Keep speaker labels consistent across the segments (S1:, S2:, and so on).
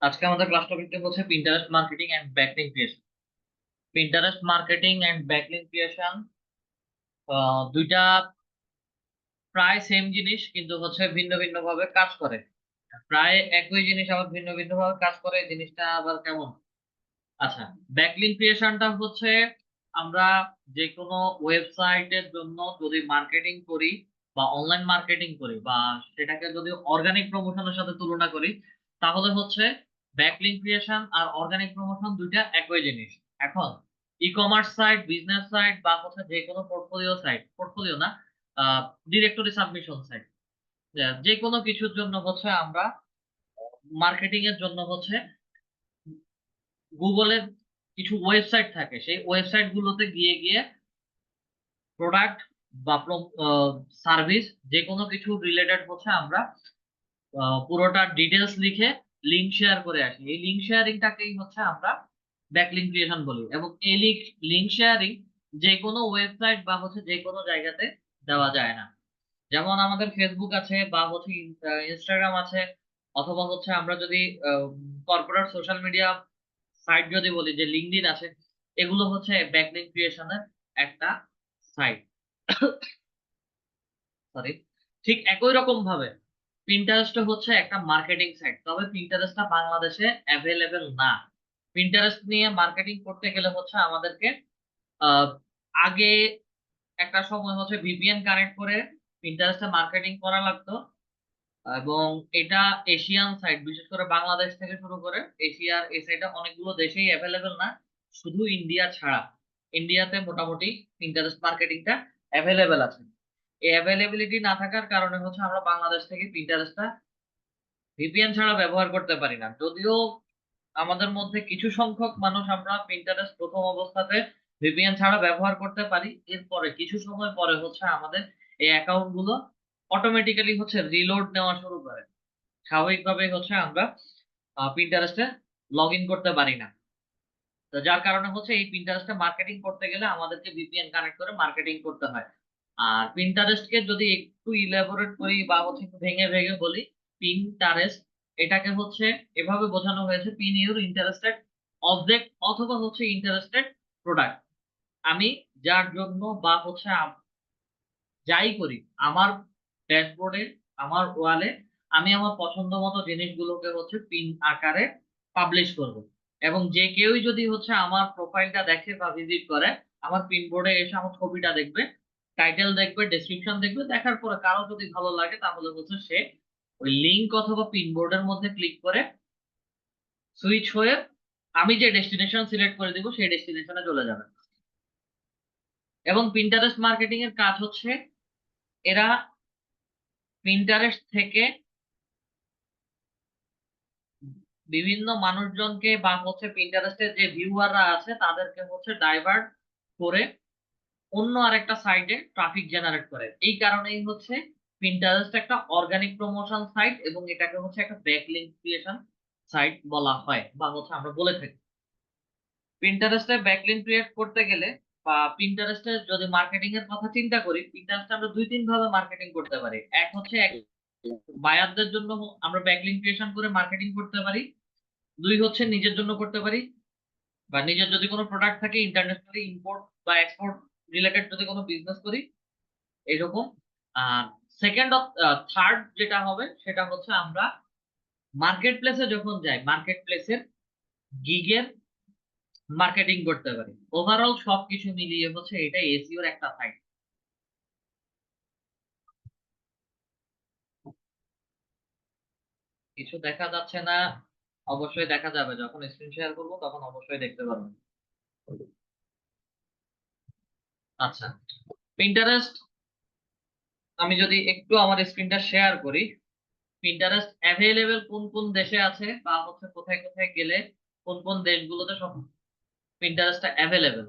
S1: আজকে আমাদের ক্লাস টপিকটা হচ্ছে Pinterest marketing and backlink creation. Pinterest marketing and backlink creation দুইটা প্রায় সেম জিনিস, কিন্তু হচ্ছে ভিন্ন ভিন্ন ভাবে কাজ করে। প্রায় একই জিনিস আবার ভিন্ন ভিন্ন ভাবে কাজ করে, জিনিসটা আবার কেমন? আচ্ছা, ব্যাকলিংক ক্রিয়েশনটা হচ্ছে আমরা যে কোনো ওয়েবসাইটের জন্য যদি মার্কেটিং করি বা অনলাইন মার্কেটিং করি বা সেটাকে যদি অর্গানিক প্রমোশনের সাথে তুলনা করি, তাহলে হচ্ছে ব্যাকলিংক ক্রিয়েশন আর অর্গানিক প্রমোশন দুইটা একই জিনিস। এখন e commerce site, business site বা হচ্ছে যে কোনো পোর্টফোলিও সাইট, পোর্টফোলিও না, ডিরেক্টরি সাবমিশন সাইট, যে কোনো কিছুর জন্য হচ্ছে আমরা মার্কেটিং এর জন্য হচ্ছে গুগলের কিছু ওয়েবসাইট থাকে, সেই ওয়েবসাইট গুলোতে গিয়ে গিয়ে প্রোডাক্ট বা সার্ভিস যে কোনো কিছু রিলেটেড হচ্ছে আমরা পুরোটা ডিটেলস লিখে লিঙ্ক শেয়ার করে আসি। এই লিঙ্ক শেয়ারিংটাকেই হচ্ছে আমরা ব্যাকলিংক ক্রিয়েশন বলি, এবং এই লিঙ্ক শেয়ারিং যে কোনো ওয়েবসাইট বা হচ্ছে যে কোনো জায়গাতে দেওয়া যায় না। যেমন আমাদের ফেসবুক আছে বা হচ্ছে ইনস্টাগ্রাম আছে, অথবা হচ্ছে আমরা যদি কর্পোরেট সোশ্যাল মিডিয়া সাইট যদি বলি, যে লিঙ্কডইন আছে, এগুলো হচ্ছে ব্যাকলিংক ক্রিয়েশনের একটা সাইট। সরি, ঠিক একই রকম ভাবে পিন্টারেস্ট হচ্ছে একটা মার্কেটিং সাইট, তবে পিন্টারেস্টটা বাংলাদেশে অ্যাভেলেবেল না। পিন্টারেস্ট নিয়ে মার্কেটিং করতে গেলে হচ্ছে আমাদেরকে আহ, আগে একটা সময় হচ্ছে ভিপিএন কানেক্ট করে পিন্টারেস্টে মার্কেটিং করা লাগতো। এবং এটা এশিয়ান সাইট, বিশেষ করে বাংলাদেশ থেকে শুরু করে এশিয়ার এই সাইটে অনেকগুলো দেশেই অ্যাভেলেবেল না, শুধু ইন্ডিয়া ছাড়া। ইন্ডিয়াতে মোটামুটি পিন্টারেস্ট মার্কেটিংটা অ্যাভেলেবেল আছে। এই অ্যাভেলেবিলিটি না থাকার কারণে হচ্ছে আমরা বাংলাদেশ থেকে পিন্টারেস্টটা ভিপিএন ছাড়া ব্যবহার করতে পারি না। যদিও আমাদের মধ্যে কিছু সংখ্যক মানুষ আমরা পিন্টারেস্ট প্রথম অবস্থাতে ভিপিএন ছাড়া ব্যবহার করতে পারি, এরপরে কিছু সময় পরে হচ্ছে আমাদের এই অ্যাকাউন্ট গুলো অটোমেটিক্যালি হচ্ছে রিলোড নেওয়া শুরু করে। স্বাভাবিকভাবে হচ্ছে আমরা পিন্টারেস্টে লগ ইন করতে পারি না। তো যার কারণে হচ্ছে এই পিন্টারেস্টে মার্কেটিং করতে গেলে আমাদেরকে ভিপিএন কানেক্ট করে মার্কেটিং করতে হয়। আর পিন্টারেস্টকে যদি একটু ইলাবোরেট করি বা হচ্ছে একটু ভেঙে ভেঙে বলি, পিন্টারেস্ট এটাকে হচ্ছে এভাবে বোঝানো হয়েছে: পিন ইউর ইন্টারেস্টেড অবজেক্ট অথবা হচ্ছে ইন্টারেস্টেড প্রোডাক্ট। আমি যার জন্য বা হচ্ছে যাই করি আমার ড্যাশবোর্ডে, আমার ওয়ালে, আমি আমার পছন্দ মতো জিনিসগুলোকে হচ্ছে পিন আকারে পাবলিশ করব। এবং যে কেউই যদি হচ্ছে আমার প্রোফাইলটা দেখে বা ভিজিট করে, আমার পিন বোর্ডে এসে আমার ছবিটা দেখবে, টাইটেল দেখবে, ডেসক্রিপশন দেখবে, দেখার পরে কারো যদি ভালো লাগে তাহলে হচ্ছে সে ওই লিঙ্ক অথবা পিন বোর্ডের মধ্যে ক্লিক করে সুইচ হয়ে আমি যে ডেস্টিনেশন সিলেক্ট করে দিব সেই ডেস্টিনেশনে চলে যাবে। এবং পিন্টারেস্ট মার্কেটিং এর কাজ হচ্ছে এরা পিন্টারেস্ট থেকে বিভিন্ন মানুষজনকে বা হচ্ছে পিন্টারেস্টের যে ভিউয়াররা আছে তাদেরকে হচ্ছে ডাইভার্ট করে অন্য আরেকটা সাইটে ট্রাফিক জেনারেট করে। এই কারণেই হচ্ছে পিন্টারেস্ট একটা অর্গানিক প্রমোশন সাইট, এবং এটাকে হচ্ছে একটা ব্যাকলিংক ক্রিয়েশন সাইট বলা হয় বা হচ্ছে আমরা বলে থাকি। পিন্টারেস্টে ব্যাকলিংক ক্রিয়েট করতে গেলে বা পিন্টারেস্টে যদি মার্কেটিং এর কথা চিন্তা করি, পিন্টারেস্টে আমরা দুই তিন ভাবে মার্কেটিং করতে পারি। এক হচ্ছে বায়ারদের জন্য আমরা ব্যাকলিংক ক্রিয়েশন করে মার্কেটিং করতে পারি। দুই হচ্ছে নিজের জন্য করতে পারি, বা নিজের যদি কোনো প্রোডাক্ট থাকে ইন্টারন্যাশনালি ইম্পোর্ট বা এক্সপোর্ট রিলেটেড যদি কোনো বিজনেস করি, এরকম। আর সেকেন্ড থার্ড যেটা হবে সেটা হচ্ছে আমরা মার্কেট প্লেসে যখন যাই, মার্কেট প্লেসের গিগের মার্কেটিং করতে পারি। ওভারঅল সবকিছু মিলিয়ে হচ্ছে এটা এসইওর একটা সাইড। কিছু দেখা যাচ্ছে না? অবশ্যই দেখা যাবে, যখন স্ক্রিন শেয়ার করবো তখন অবশ্যই দেখতে পারবেন। আচ্ছা, পিন্টারেস্ট, আমি যদি একটু আমার স্ক্রিনটা শেয়ার করি, পিন্টারেস্ট অ্যাভেলেবেল কোন কোন দেশে আছে বা হচ্ছে কোথায় কোথায় গেলে কোন কোন দেশগুলোতে সব পিন্টারেস্টটা অ্যাভেলেবেল।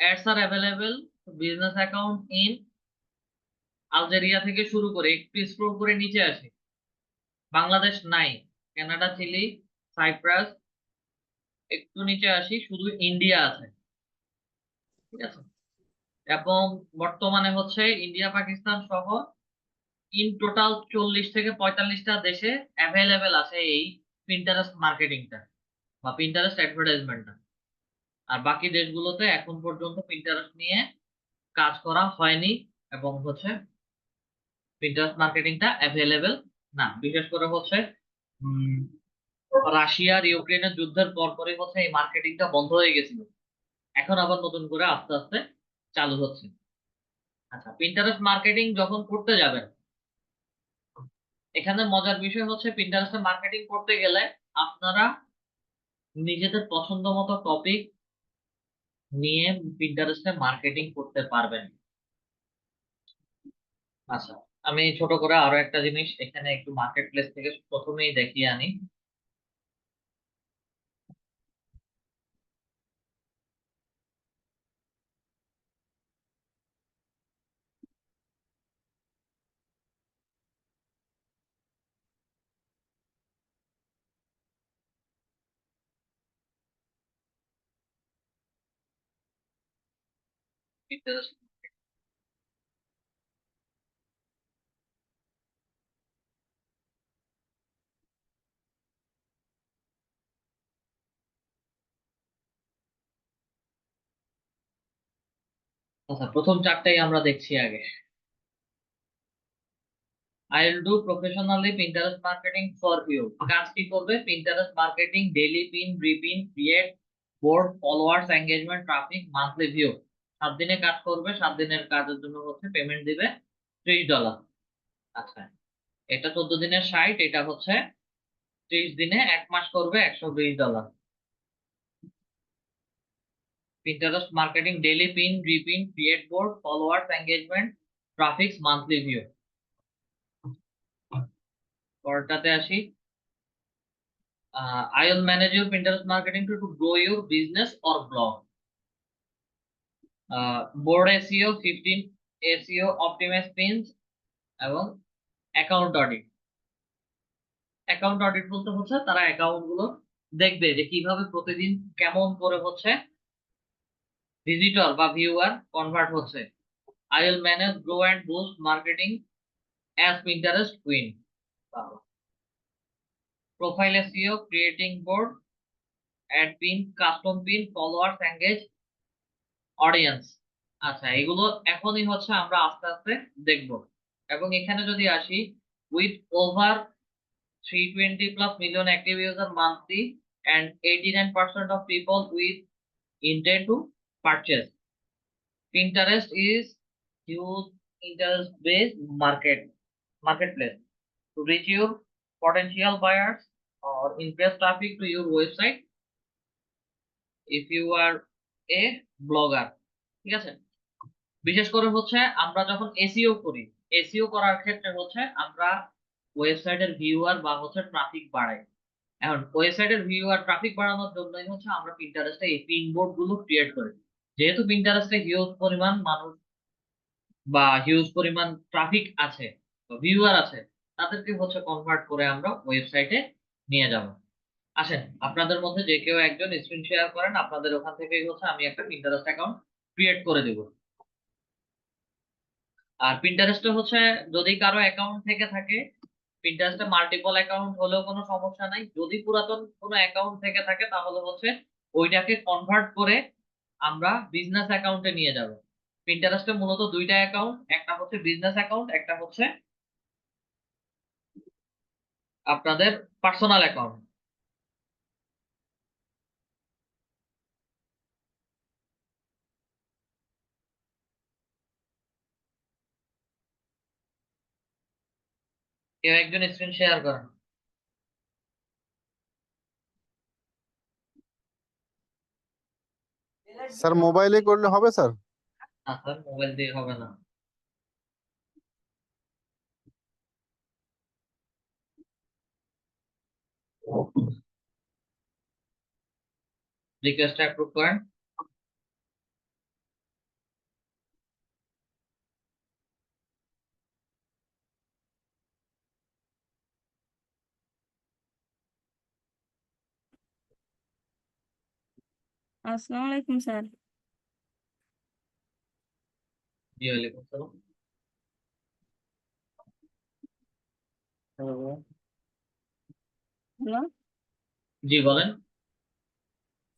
S1: অ্যাডস আর available business account in Algeria থেকে শুরু করে একটু স্ক্রল করে নিচে আসে, বাংলাদেশ নাই, কানাডা, চিলি, সাইপ্রাস, একটু নিচে আসি, শুধু ইন্ডিয়া আছে। ঠিক আছে। এবং বর্তমানে হচ্ছে ইন্ডিয়া পাকিস্তান সহ ইন টোটাল 40 থেকে 45টা দেশে অ্যাভেলেবেল আছে এই পিন্টারেস্ট মার্কেটিংটা বা পিন্টারেস্ট অ্যাডভার্টাইজমেন্টটা। আর বাকি দেশগুলোতে এখন পর্যন্ত পিন্টারেস্ট নিয়ে কাজ করা হয়নি এবং হচ্ছে পিন্টারেস্ট মার্কেটিংটা অ্যাভেলেবেল না। বিশেষ করে হচ্ছে উম, রাশিয়ার ইউক্রেনের যুদ্ধের পর পরে হচ্ছে এই মার্কেটিংটা বন্ধ হয়ে গেছিল, এখন আবার নতুন করে আস্তে আস্তে চালু হচ্ছে। আচ্ছা, পিন্টারেস্ট মার্কেটিং যখন করতে যাবেন, এখানে মজার বিষয় হচ্ছে পিন্টারেস্টে মার্কেটিং করতে গেলে আপনারা নিজেদের পছন্দ মতো টপিক নিয়ে পিন্টারেস্টে মার্কেটিং করতে পারবেন। আচ্ছা, আমি ছোট করে আরো একটা জিনিস এখানে একটু মার্কেট প্লেস থেকে প্রথমেই দেখিয়ে আনি। Pinterest। আচ্ছা, প্রথম চারটাই আমরা দেখছি আগে। I will do professionally Pinterest marketing for you. কাজ কি করবে? Pinterest marketing, daily pin, repin, create, board, followers, engagement, traffic, monthly view. 7 দিনে কাজ করবে, 7 দিনের কাজের জন্য হচ্ছে পেমেন্ট দিবে $30। আচ্ছা, এটা 14 দিনের 60, এটা হচ্ছে 30 দিনে, 1 মাস করবে $120। Pinterest marketing, daily pin, repin, create, board, followers, engagement, traffic, monthly view. পরটাতে আসি। I will manage your Pinterest marketing to grow your business or blog. Board SEO 15, SEO optimize pins এবং অ্যাকাউন্ট অডিট। অ্যাকাউন্ট অডিট বলতে হচ্ছে তারা account গুলো দেখবে যে কিভাবে প্রতিদিন কেমন করে হচ্ছে ভিজিটর বা ভিউয়ার কনভার্ট হচ্ছে। I will manage, grow and boost marketing as Pinterest queen. Profile SEO, creating board, add pin, custom pin, followers, engage, audience. আচ্ছা, এগুলো এখনই হচ্ছে আমরা আস্তে আস্তে দেখব। এবং এখানে যদি আসি, with over 320+ million active user monthly and 89% of people with intent to purchase, Pinterest is huge interest based marketplace to reach your potential buyers or increase traffic to your website if you are a blogger। ঠিক আছে, বিশেষ করে হচ্ছে আমরা যখন SEO করি, SEO করার ক্ষেত্রে হচ্ছে আমরা ওয়েবসাইটের ভিউয়ার বা হচ্ছে ট্রাফিক বাড়াই। এখন ওয়েবসাইটের ভিউয়ার ট্রাফিক বাড়ানোর জন্যই হচ্ছে আমরা পিন্টারেস্টে এই পিন বোর্ড গুলো ক্রিয়েট করি। যেহেতু পিন্টারেস্টে হিউজ পরিমাণ মানুষ বা হিউজ পরিমাণ ট্রাফিক আছে, ভিউয়ার আছে, তাদেরকে হচ্ছে কনভার্ট করে আমরা ওয়েবসাইটে নিয়ে যাব। আসেন, আপনাদের মধ্যে যে কেউ একজন স্ক্রিন শেয়ার করেন, আপনাদের ওখান থেকেই হচ্ছে আমি একটা পিন্টারেস্ট অ্যাকাউন্ট ক্রিয়েট করে দিব। আর পিন্টারেস্টে হচ্ছে যদি কারো অ্যাকাউন্ট থেকে থাকে, পিন্টারেস্টে মাল্টিপল অ্যাকাউন্ট হলেও কোনো সমস্যা নাই। যদি পুরাতন কোনো অ্যাকাউন্ট থেকে থাকে তাহলে হচ্ছে ওইটাকে কনভার্ট করে আমরা বিজনেস অ্যাকাউন্টে নিয়ে যাব। পিন্টারেস্টে মূলত দুইটা অ্যাকাউন্ট, একটা হচ্ছে বিজনেস অ্যাকাউন্ট, একটা হচ্ছে আপনাদের পার্সোনাল অ্যাকাউন্ট। কেউ একজন স্ক্রিন শেয়ার করেন।
S2: স্যার মোবাইলে করলে হবে স্যার?
S1: না স্যার, মোবাইল দিয়ে হবে না। রিকোয়েস্ট অ্যাপ্রুভ করেন।
S3: আসসালামু আলাইকুম স্যার।
S1: জি, ওয়ালাইকুম আসসালাম।
S3: হ্যালো।
S1: জি বলেন।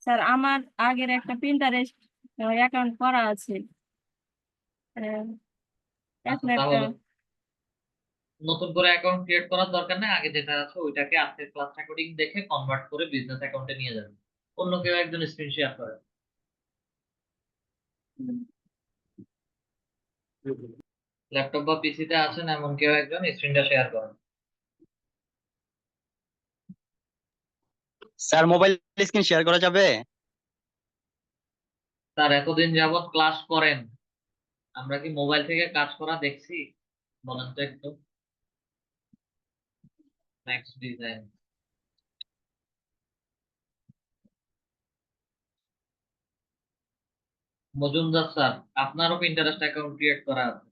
S3: স্যার আমার আগের একটা প্রিন্টারেস্ট অ্যাকাউন্ট করা আছে। আহ,
S1: আচ্ছা
S3: এখন একটা
S1: তাহলে নতুন করে অ্যাকাউন্ট ক্রিয়েট করার দরকার নেই, আগে যেটা আছে ওইটাকে আজকের ক্লাস রেকর্ডিং দেখে কনভার্ট করে বিজনেস অ্যাকাউন্টে নিয়ে যাবেন। অন্য কেউ একজন স্ক্রিন শেয়ার করে। ল্যাপটপ বা পিসিতে আছেন এমন কেউ একজন স্ক্রিনটা শেয়ার করেন।
S4: স্যার মোবাইল স্ক্রিন শেয়ার করা যাবে?
S1: তার এতদিন যাবত ক্লাস করেন, আমরা কি মোবাইল থেকে কাজ করা দেখছি? বলেন তো একটু। Next design. মজুমদার স্যার, আপনারও পিন্টারেস্ট অ্যাকাউন্ট ক্রিয়েট করা আছে।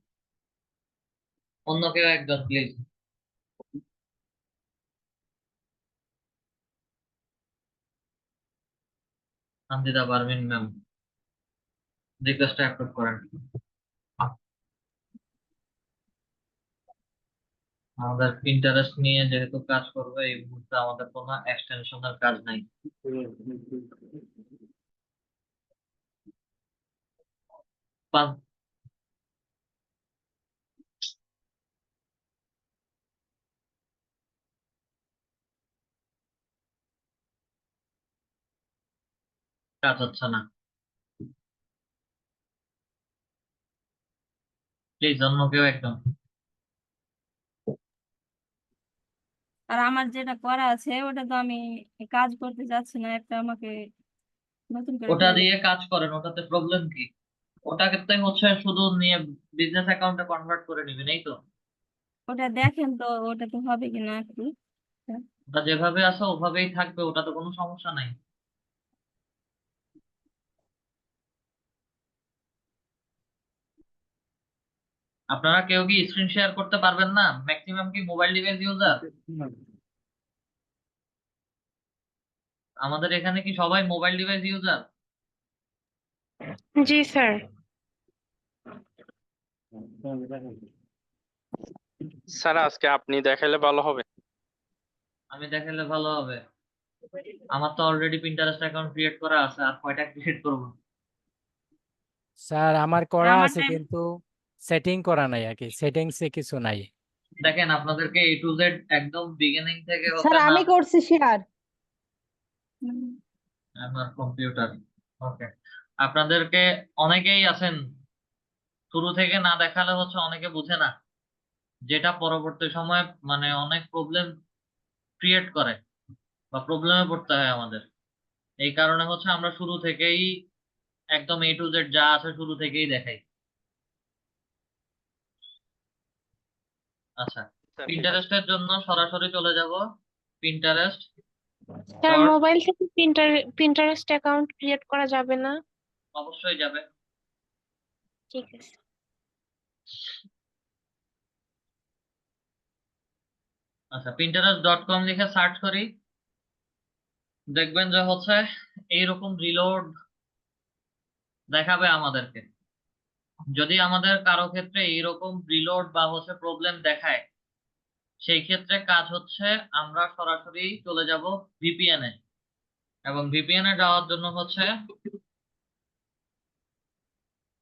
S1: অন্য কেউ একজন please. Hamdida Parvin ma'am, request accept করেন। আমাদের পিন্টারেস্ট নিয়ে যেহেতু কাজ করবে, এই মুহূর্তে আমাদের কোনো এক্সটেনশনের কাজ নাই। পাঁচ- কাজ হচ্ছে না, প্লিজ অন্য কেউ একজন।
S3: আর আমার যেটা করা আছে ওটা তো আমি কাজ করতে যাচ্ছি না, একটা আমাকে নতুন করে
S1: ওটা
S3: খুলে
S1: দিয়ে কাজ করেন, ওটাতে প্রবলেম কি? ওটাকে হচ্ছে শুধু নিয়ে বিজনেস অ্যাকাউন্টে কনভার্ট করে নিবেন, এই তো।
S3: ওটা দেখেন তো ওটা তো হবে কিনা একটু।
S1: ওটা যেভাবে আছে ওভাবেই থাকবে, ওটাতে কোনো সমস্যা নাই। আপনারা কেউ কি স্ক্রিন শেয়ার করতে পারবেন না? ম্যাক্সিমাম কি মোবাইল ডিভাইস ইউজার? আমাদের এখানে কি সবাই মোবাইল ডিভাইস ইউজার?
S5: জি স্যার। স্যার আজকে আপনি দেখাইলে ভালো হবে।
S1: আমি দেখালে ভালো হবে? আমার তো অলরেডি পিন্টারেস্ট অ্যাকাউন্ট ক্রিয়েট করা আছে, আর কয়টা ক্রিয়েট করব?
S6: স্যার আমার করা আছে
S3: আমারটা
S6: কিন্তু সেটিং করা নাই আর কি, সেটিংসে কিছু নাই।
S1: দেখেন আপনাদেরকে এ টু জেড একদম বিগিনিং থেকে
S7: স্যার
S1: হচ্ছে
S7: আমি
S1: নাম।
S7: করছি শেয়ার।
S1: আমার কম্পিউটার। ওকে। আপনাদেরকে অনেকেই আছেন শুরু থেকে না দেখালে হচ্ছে অনেকে বুঝে না, যেটা পরবর্তী সময়ে মানে অনেক প্রবলেম ক্রিয়েট করে বা প্রবলেমে পড়তে হয় আমাদের। এই কারণে হচ্ছে আমরা শুরু থেকেই একদম এ টু জেড যা আছে শুরু থেকেই দেখাই। আচ্ছা,
S5: স্যার ঠিক আছে।
S1: পিন্টারেস্টের জন্য সরাসরি চলে যাব। পিন্টারেস্ট
S5: স্যার
S1: ডট,
S5: মোবাইল থেকে প্রিন্টারেস্ট অ্যাকাউন্ট ক্রিয়েট করা যাবে না?
S1: অবশ্যই যাবে।
S5: ঠিক আছে।
S1: আচ্ছা, pinterest.com লিখে সার্চ করি, দেখবেন যে হচ্ছে এইরকম রিলোড দেখাবে আমাদেরকে। যদি আমাদের কারো ক্ষেত্রে এইরকম রিলোড বা হচ্ছে প্রবলেম দেখায়, সেই ক্ষেত্রে কাজ হচ্ছে আমরা সরাসরি চলে যাব ভিপিএন এ। এবং ভিপিএন এ যাওয়ার জন্য হচ্ছে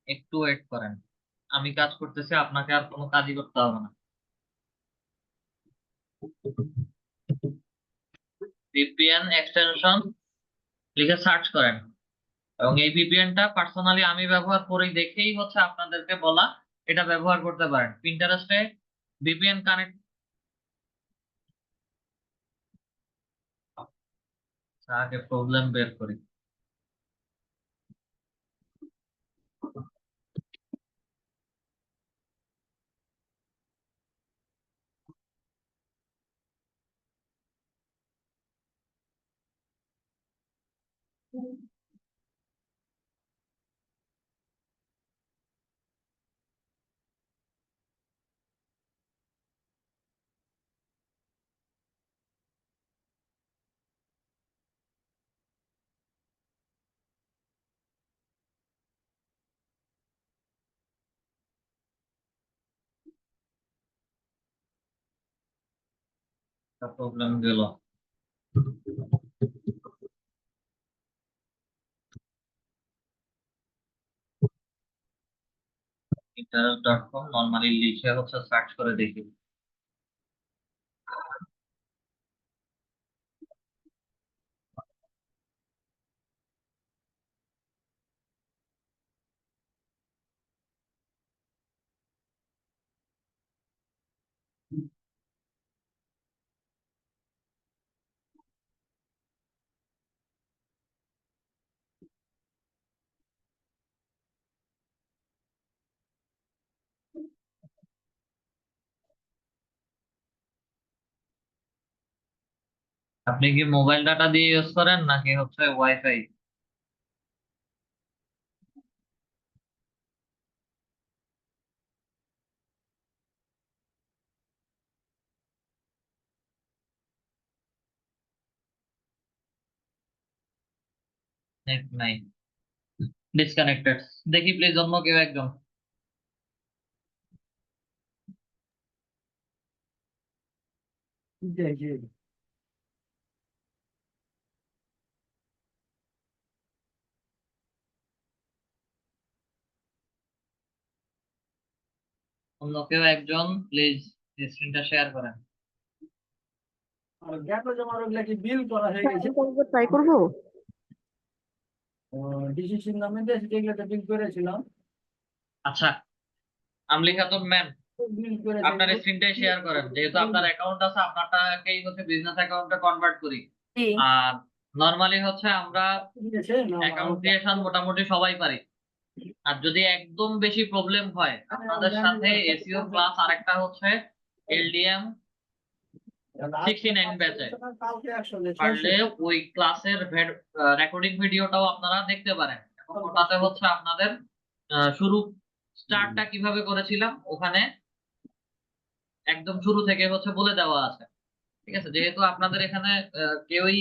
S1: একটু ওয়েট করেন, আমি কাজ করতেছি, আপনাকে আর কোনো কাজই করতে হবে না। ভিপিএন এক্সটেনশন লিখে সার্চ করেন। এবং এই ভিপিএনটা পার্সোনালি আমি ব্যবহার করি দেখেই হচ্ছে আপনাদেরকে বলা, এটা ব্যবহার করতে পারেন। পিন্টারেস্টে ভিপিএন কানেক্ট, আগে প্রবলেম বের করি। প্রবলেম গেল। pinterest.com নরমালি লিখে হচ্ছে সার্চ করে দেখি। আপনি কি মোবাইল ডাটা দিয়ে ইউজ করেন নাকি হচ্ছে ওয়াইফাই? নেট নাই, ডিসকানেক্টেড। দেখি প্লিজ অন্য কেউ একজন। অন্য কেউ একজন প্লিজ স্ক্রিনটা শেয়ার করেন।
S7: ট্রাই করবো।
S1: আচ্ছা, আমলি খাতুন ম্যাম, আপনার স্ক্রিনটাই শেয়ার করেন, যেহেতু আপনার অ্যাকাউন্ট আছে আপনারটাকেই হচ্ছে বিজনেস অ্যাকাউন্টে কনভার্ট করি।
S3: জি,
S1: আর নরমালি হচ্ছে আমরা অ্যাকাউন্ট ক্রিয়েশন মোটামুটি সবাই পারি। আর যদি একদম বেশি প্রবলেম হয় আপনাদের সাথে এসইও ক্লাস আরেকটা হচ্ছে এলডিএম 69 ব্যাচে পারলে ওই ক্লাসের রেকর্ডিং ভিডিওটাও আপনারা দেখতে পারেন। এবং ওটাতে হচ্ছে আপনাদের শুরু স্টার্টটা কিভাবে করেছিলাম ওখানে একদম শুরু থেকে হচ্ছে বলে দেওয়া আছে। ঠিক আছে, যেহেতু আপনাদের এখানে কেউই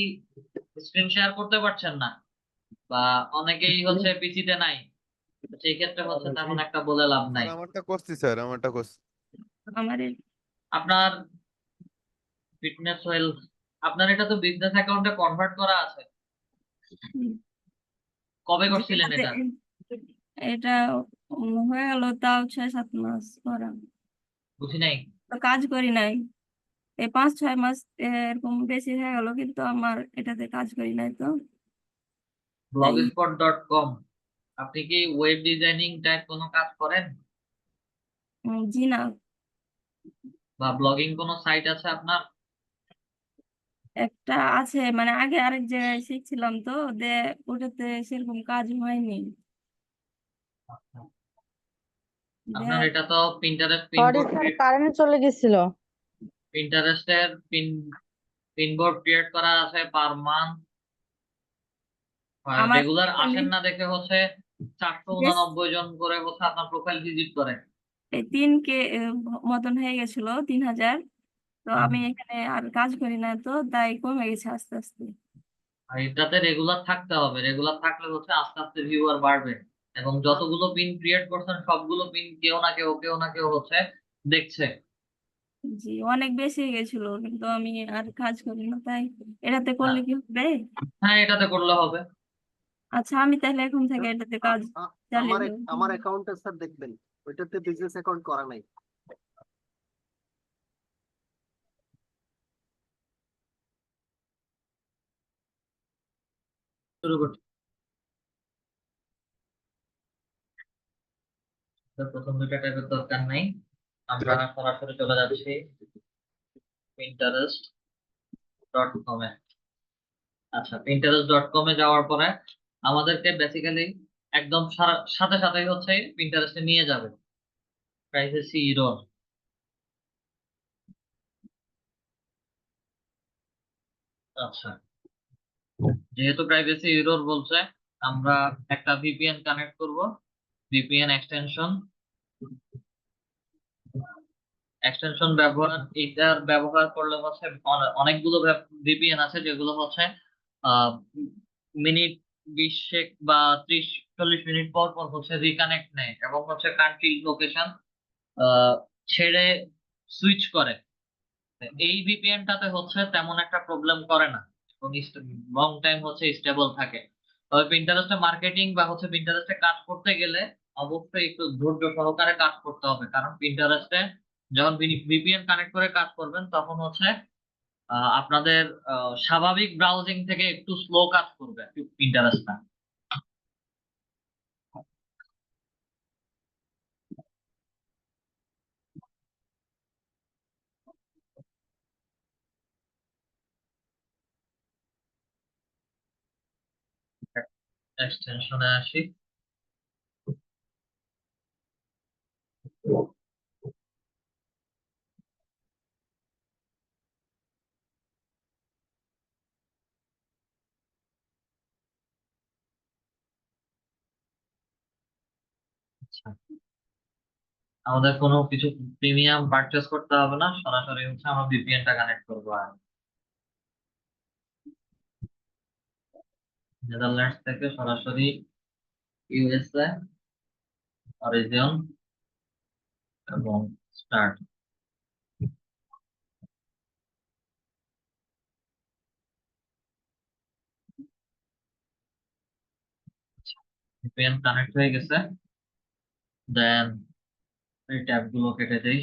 S1: স্ক্রিন শেয়ার করতে পারছেন না বা অনেকেই হচ্ছে পিসিতে নাই, তো সেই ক্ষেত্রে হচ্ছে তেমন একটা বলে লাভ নাই।
S2: আমারটা করছি স্যার, আমারটা করছি।
S3: আমার
S1: আপনার ফিটনেস ওয়েল, আপনার এটা তো বিজনেস অ্যাকাউন্টে কনভার্ট করা আছে, কবে করছিলেন এটা?
S3: এটা হয়ে গেল তাও 6-7 মাস করা,
S1: বুঝি নাই।
S3: তো কাজ করি নাই। এই 5-6 মাস এরকম বেশি হয়ে গেল, কিন্তু আমার এটাতে কাজ করি নাই তো।
S1: blogspot.com, আপনি কি ওয়েব ডিজাইনিং টাইপ কোনো কাজ করেন
S3: জি না,
S1: বা ব্লগিং কোনো সাইট আছে আপনার?
S3: একটা আছে, মানে আগে আরেক জায়গায় শিখছিলাম তো, দে ওটাতে সেরকম কাজ হয়নি।
S1: আপনার
S3: দে
S1: এটা তো পিন্টারেস্ট
S7: সরি স্যার, কারেন্ট চলে গেছিল।
S1: পিন্টারেস্টের পিনবোর্ড ক্রিয়েট করা আছে পার মান্থ।
S3: আমার
S1: রেগুলার
S3: এখানে
S1: আসেন না দেখে হচ্ছে 489 জন করে হচ্ছে আপনার প্রোফাইল ভিজিট করে।
S3: এই 3K মতন হয়ে গেছিল, 3000। তো আমি এখানে আর কাজ করি না তো, তাই কমে গেছে আস্তে আস্তে।
S1: আর এটাতে রেগুলার থাকতে হবে, রেগুলার থাকলে হচ্ছে আস্তে আস্তে ভিউয়ার বাড়বে। এবং যতগুলো পিন ক্রিয়েট করছেন সবগুলো পিন কেউ না কেউ হচ্ছে দেখছে।
S3: জি, অনেক বেশি হয়ে গেছিল, কিন্তু আমি আর কাজ করি না, তাই এটাতে করলে
S1: হ্যাঁ,
S3: কি হবে?
S1: হ্যাঁ, এটাতে করলে হবে।
S3: আচ্ছা, আমি তাহলে এখন থেকে এটাতে কাজ চালিয়ে দেবো।
S8: আমার অ্যাকাউন্টে স্যার দেখবেন ওইটাতে বিজনেস অ্যাকাউন্ট করা নাই।
S1: শুরু করছি। তো প্রথম দুইটা ট্যাবের দরকার নাই, আমরা সরাসরি চলে যাচ্ছি pinterest.com এ। আচ্ছা, pinterest.com এ যাওয়ার পরে আমাদেরকে বেসিক্যালি একদম সাথে সাথেই হচ্ছে পিন্টারেস্টে নিয়ে যাবে। Privacy error. আচ্ছা, যেহেতু প্রাইভেসি ইরর বলছে, আমরা একটা ভিপিএন কানেক্ট করব। ভিপিএন এক্সটেনশন এটার ব্যবহার করলে হচ্ছে অনেকগুলো ভিপিএন আছে যেগুলো হচ্ছে মিনিট 20 বা 30-40 মিনিট পর পর হচ্ছে রিকানেক্ট নেয় এবং হচ্ছে কান্ট্রি লোকেশন ছেড়ে সুইচ করে। এই ভিপিএনটাতে হচ্ছে তেমন একটা প্রবলেম করে না এবং লং টাইম হচ্ছে স্টেবল থাকে। তবে পিন্টারেস্টে মার্কেটিং বা হচ্ছে পিন্টারেস্টে কাজ করতে গেলে অবশ্যই একটু ধৈর্য সহকারে কাজ করতে হবে, কারণ পিন্টারেস্টে যখন ভিপিএন কানেক্ট করে কাজ করবেন তখন হচ্ছে আপনাদের স্বাভাবিক ব্রাউজিং থেকে একটু স্লো কাজ করবে পিন্টারেস্টটা। এক্সটেনশনে আসি। আচ্ছা, আমাদের কোনো কিছু প্রিমিয়াম পারচেস করতে হবে না, সরাসরি হচ্ছে আমরা ভিপিএনটা কানেক্ট করবো। আর নেদারল্যান্ডস থেকে সরাসরি ইউএসএ অরিজিন এবং স্টার্ট। ভিপিএন কানেক্ট হয়ে গেছে, দেন এই ট্যাব গুলো কেটে দেই।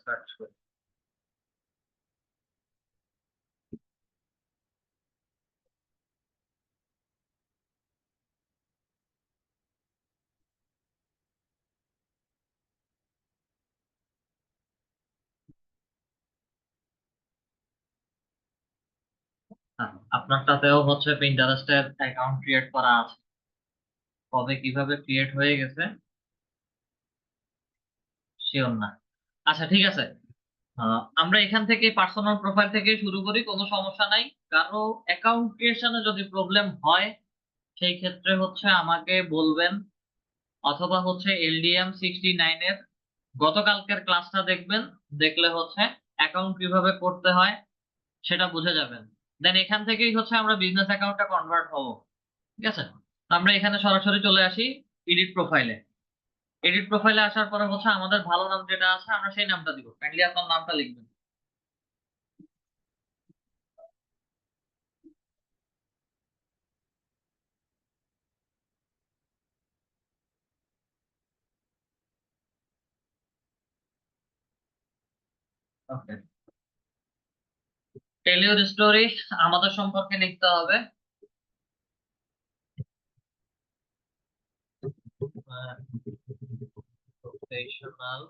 S1: সার্চ করি। আপনারটাতেও হচ্ছে পিন্টারেস্টের অ্যাকাউন্ট ক্রিয়েট করা আছে, কবে কিভাবে ক্রিয়েট হয়ে গেছে শিওর না। আচ্ছা ঠিক আছে, আমরা এখান থেকে পার্সোনাল প্রোফাইল থেকে শুরু করি, কোনো সমস্যা নাই। কারো অ্যাকাউন্ট ক্রিয়েশনে যদি প্রবলেম হয় সেই ক্ষেত্রে হচ্ছে আমাকে বলবেন, অথবা হচ্ছে LDM69 এর গতকালকের ক্লাসটা দেখবেন, দেখলে হচ্ছে অ্যাকাউন্ট কিভাবে করতে হয় সেটা বুঝে যাবেন। দেন এখান থেকেই হচ্ছে আমরা বিজনেস অ্যাকাউন্টটা কনভার্ট হব। ঠিক আছে, তো আমরা এখানে সরাসরি চলে আসি এডিট প্রোফাইলে। এডিট প্রোফাইলে আসার পরে হচ্ছে আমাদের ভালো নাম যেটা আছে আমরা সেই নামটা দিব। কাইন্ডলি আপনার নামটা লিখবেন। ওকে, টেল ইউর স্টোরি, আমাদের সম্পর্কে লিখতে হবে। প্রফেশনাল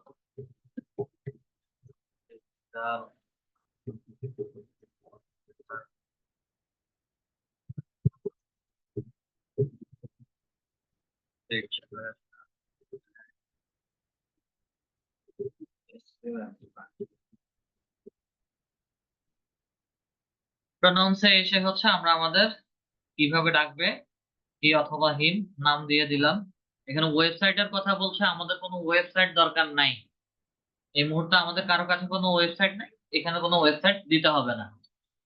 S1: প্রনাউন্সে এসে হচ্ছে আমরা আমাদের কিভাবে ডাকবে হি অথবা হিম নাম দিয়ে দিলাম। এখানে ওয়েবসাইটের কথা বলছে, আমাদের কোনো ওয়েবসাইট দরকার নাই এই মুহূর্তে, আমাদের কারো কাছে কোনো ওয়েবসাইট নাই, এখানে কোনো ওয়েবসাইট দিতে হবে না।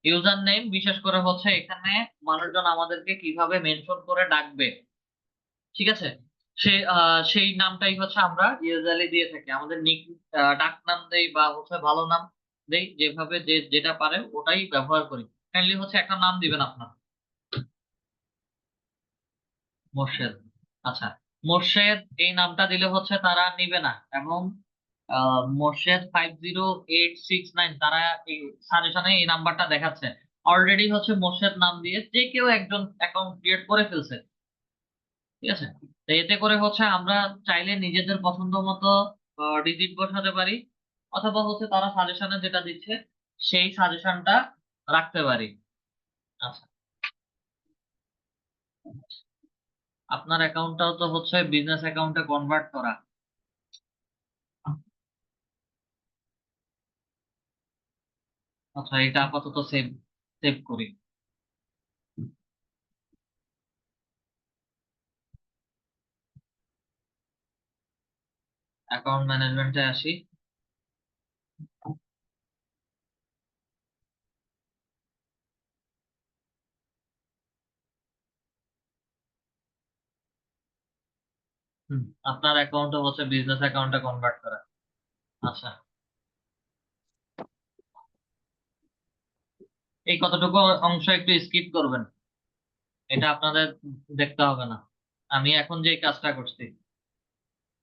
S1: ইউজার নেম বিশেষ করে হচ্ছে এখানে মানুষজন আমাদেরকে কিভাবে মেনশন করে ডাকবে, ঠিক আছে, সেই নামটাই হচ্ছে আমরা ইউজুয়ালি দিয়ে থাকি। আমাদের নিক ডাক নাম দেই বা হচ্ছে ভালো নাম দেই, যেভাবে যে যেটা পারে ওটাই ব্যবহার করি। কাইন্ডলি হচ্ছে একটা নাম দিবেন আপনার। মোর্শেদ। আচ্ছা, মোর্শেদ এই নামটা দিলে হচ্ছে তারা নিবে না, এবং মোর্শেদ 50869 তারা এই সাজেশনে এই নাম্বারটা দেখাচ্ছে। অলরেডি হচ্ছে মোর্শেদ নাম দিয়ে যে কেউ একজন অ্যাকাউন্ট ক্রিয়েট করে ফেলছে। ঠিক আছে, তো এতে করে হচ্ছে আমরা চাইলে নিজেদের পছন্দ মতো ডিজিট বসাতে পারি, অথবা হচ্ছে তারা সাজেশনে যেটা দিচ্ছে সেই সাজেশনটা রাখতে পারি। আচ্ছা, আপনার অ্যাকাউন্টটাও তো হচ্ছে বিজনেস অ্যাকাউন্টে কনভার্ট করা। আচ্ছা, এটা আপাতত সেভ সেভ করি। অ্যাকাউন্ট ম্যানেজমেন্টে আসি। আপনার অ্যাকাউন্টও হচ্ছে বিজনেস অ্যাকাউন্টে কনভার্ট করা। আচ্ছা, এই কতটুকু অংশ একটু স্কিপ করবেন, এটা আপনাদের দেখতে হবে না, আমি এখন যে কাজটা করছি,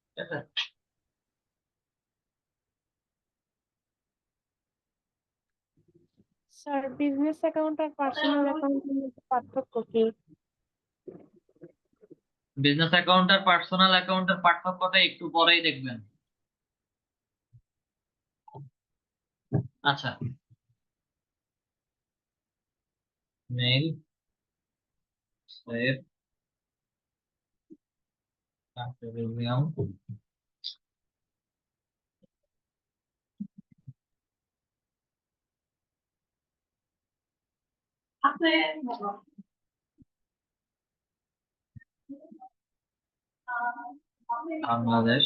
S1: ঠিক আছে?
S5: স্যার বিজনেস অ্যাকাউন্ট আর পার্সোনাল অ্যাকাউন্টের মধ্যে পার্থক্য কি?
S1: বিজনেস অ্যাকাউন্ট আর পার্সোনাল অ্যাকাউন্টের পার্থক্যটা একটু পরেই দেখবেন। আচ্ছা, mail save premium, Bangladesh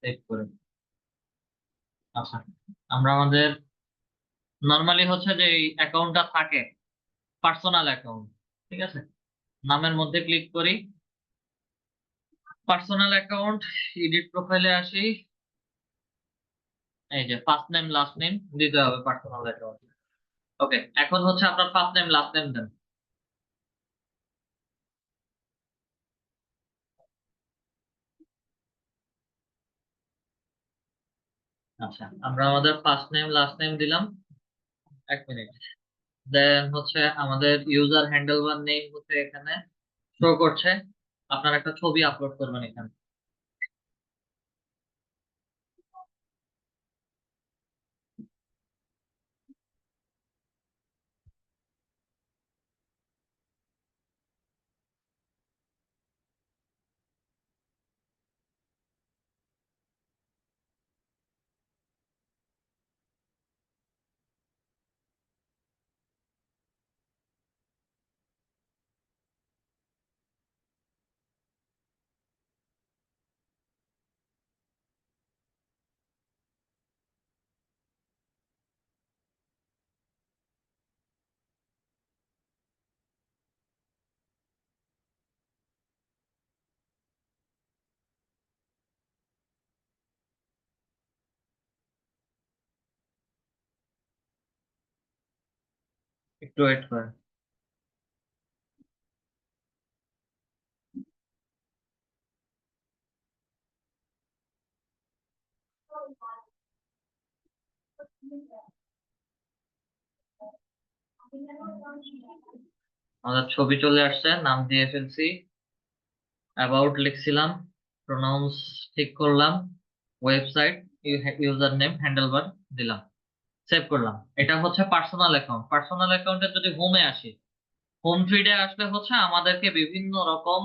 S1: save করে। আচ্ছা, আমরা আমাদের নর্মালি হচ্ছে যে এই অ্যাকাউন্টটা থাকে পার্সোনাল অ্যাকাউন্ট, ঠিক আছে? নামের মধ্যে ক্লিক করি, পার্সোনাল অ্যাকাউন্ট, এডিট প্রোফাইলে আসি, এই যে ফার্স্ট নেম লাস্ট নেম দিতে হবে পার্সোনাল অ্যাকাউন্ট। ওকে, এখন হচ্ছে আপনার ফার্স্ট নেম লাস্ট নেম দেন। আচ্ছা, আমরা আমাদের ফার্স্ট নেম লাস্ট নেম দিলাম, এক মিনিট। দেন হচ্ছে আমাদের ইউজার হ্যান্ডেল বার নেম হচ্ছে এখানে শো করছে, আপনার একটা ছবি আপলোড করবেন এখানে। একটু ওয়েট করেন। আমাদের ছবি চলে আসছে, নাম দিয়ে ফেলছি, অ্যাবাউট লিখছিলাম, প্রোনাউন্স ঠিক করলাম, ওয়েবসাইট, ইউজার নেম, হ্যান্ডেল বার দিলাম, সেভ করলাম। এটা হচ্ছে পার্সোনাল অ্যাকাউন্ট। পার্সোনাল অ্যাকাউন্টে যদি হোমে আসি, হোম ফিডে আসলে হচ্ছে আমাদেরকে বিভিন্ন রকম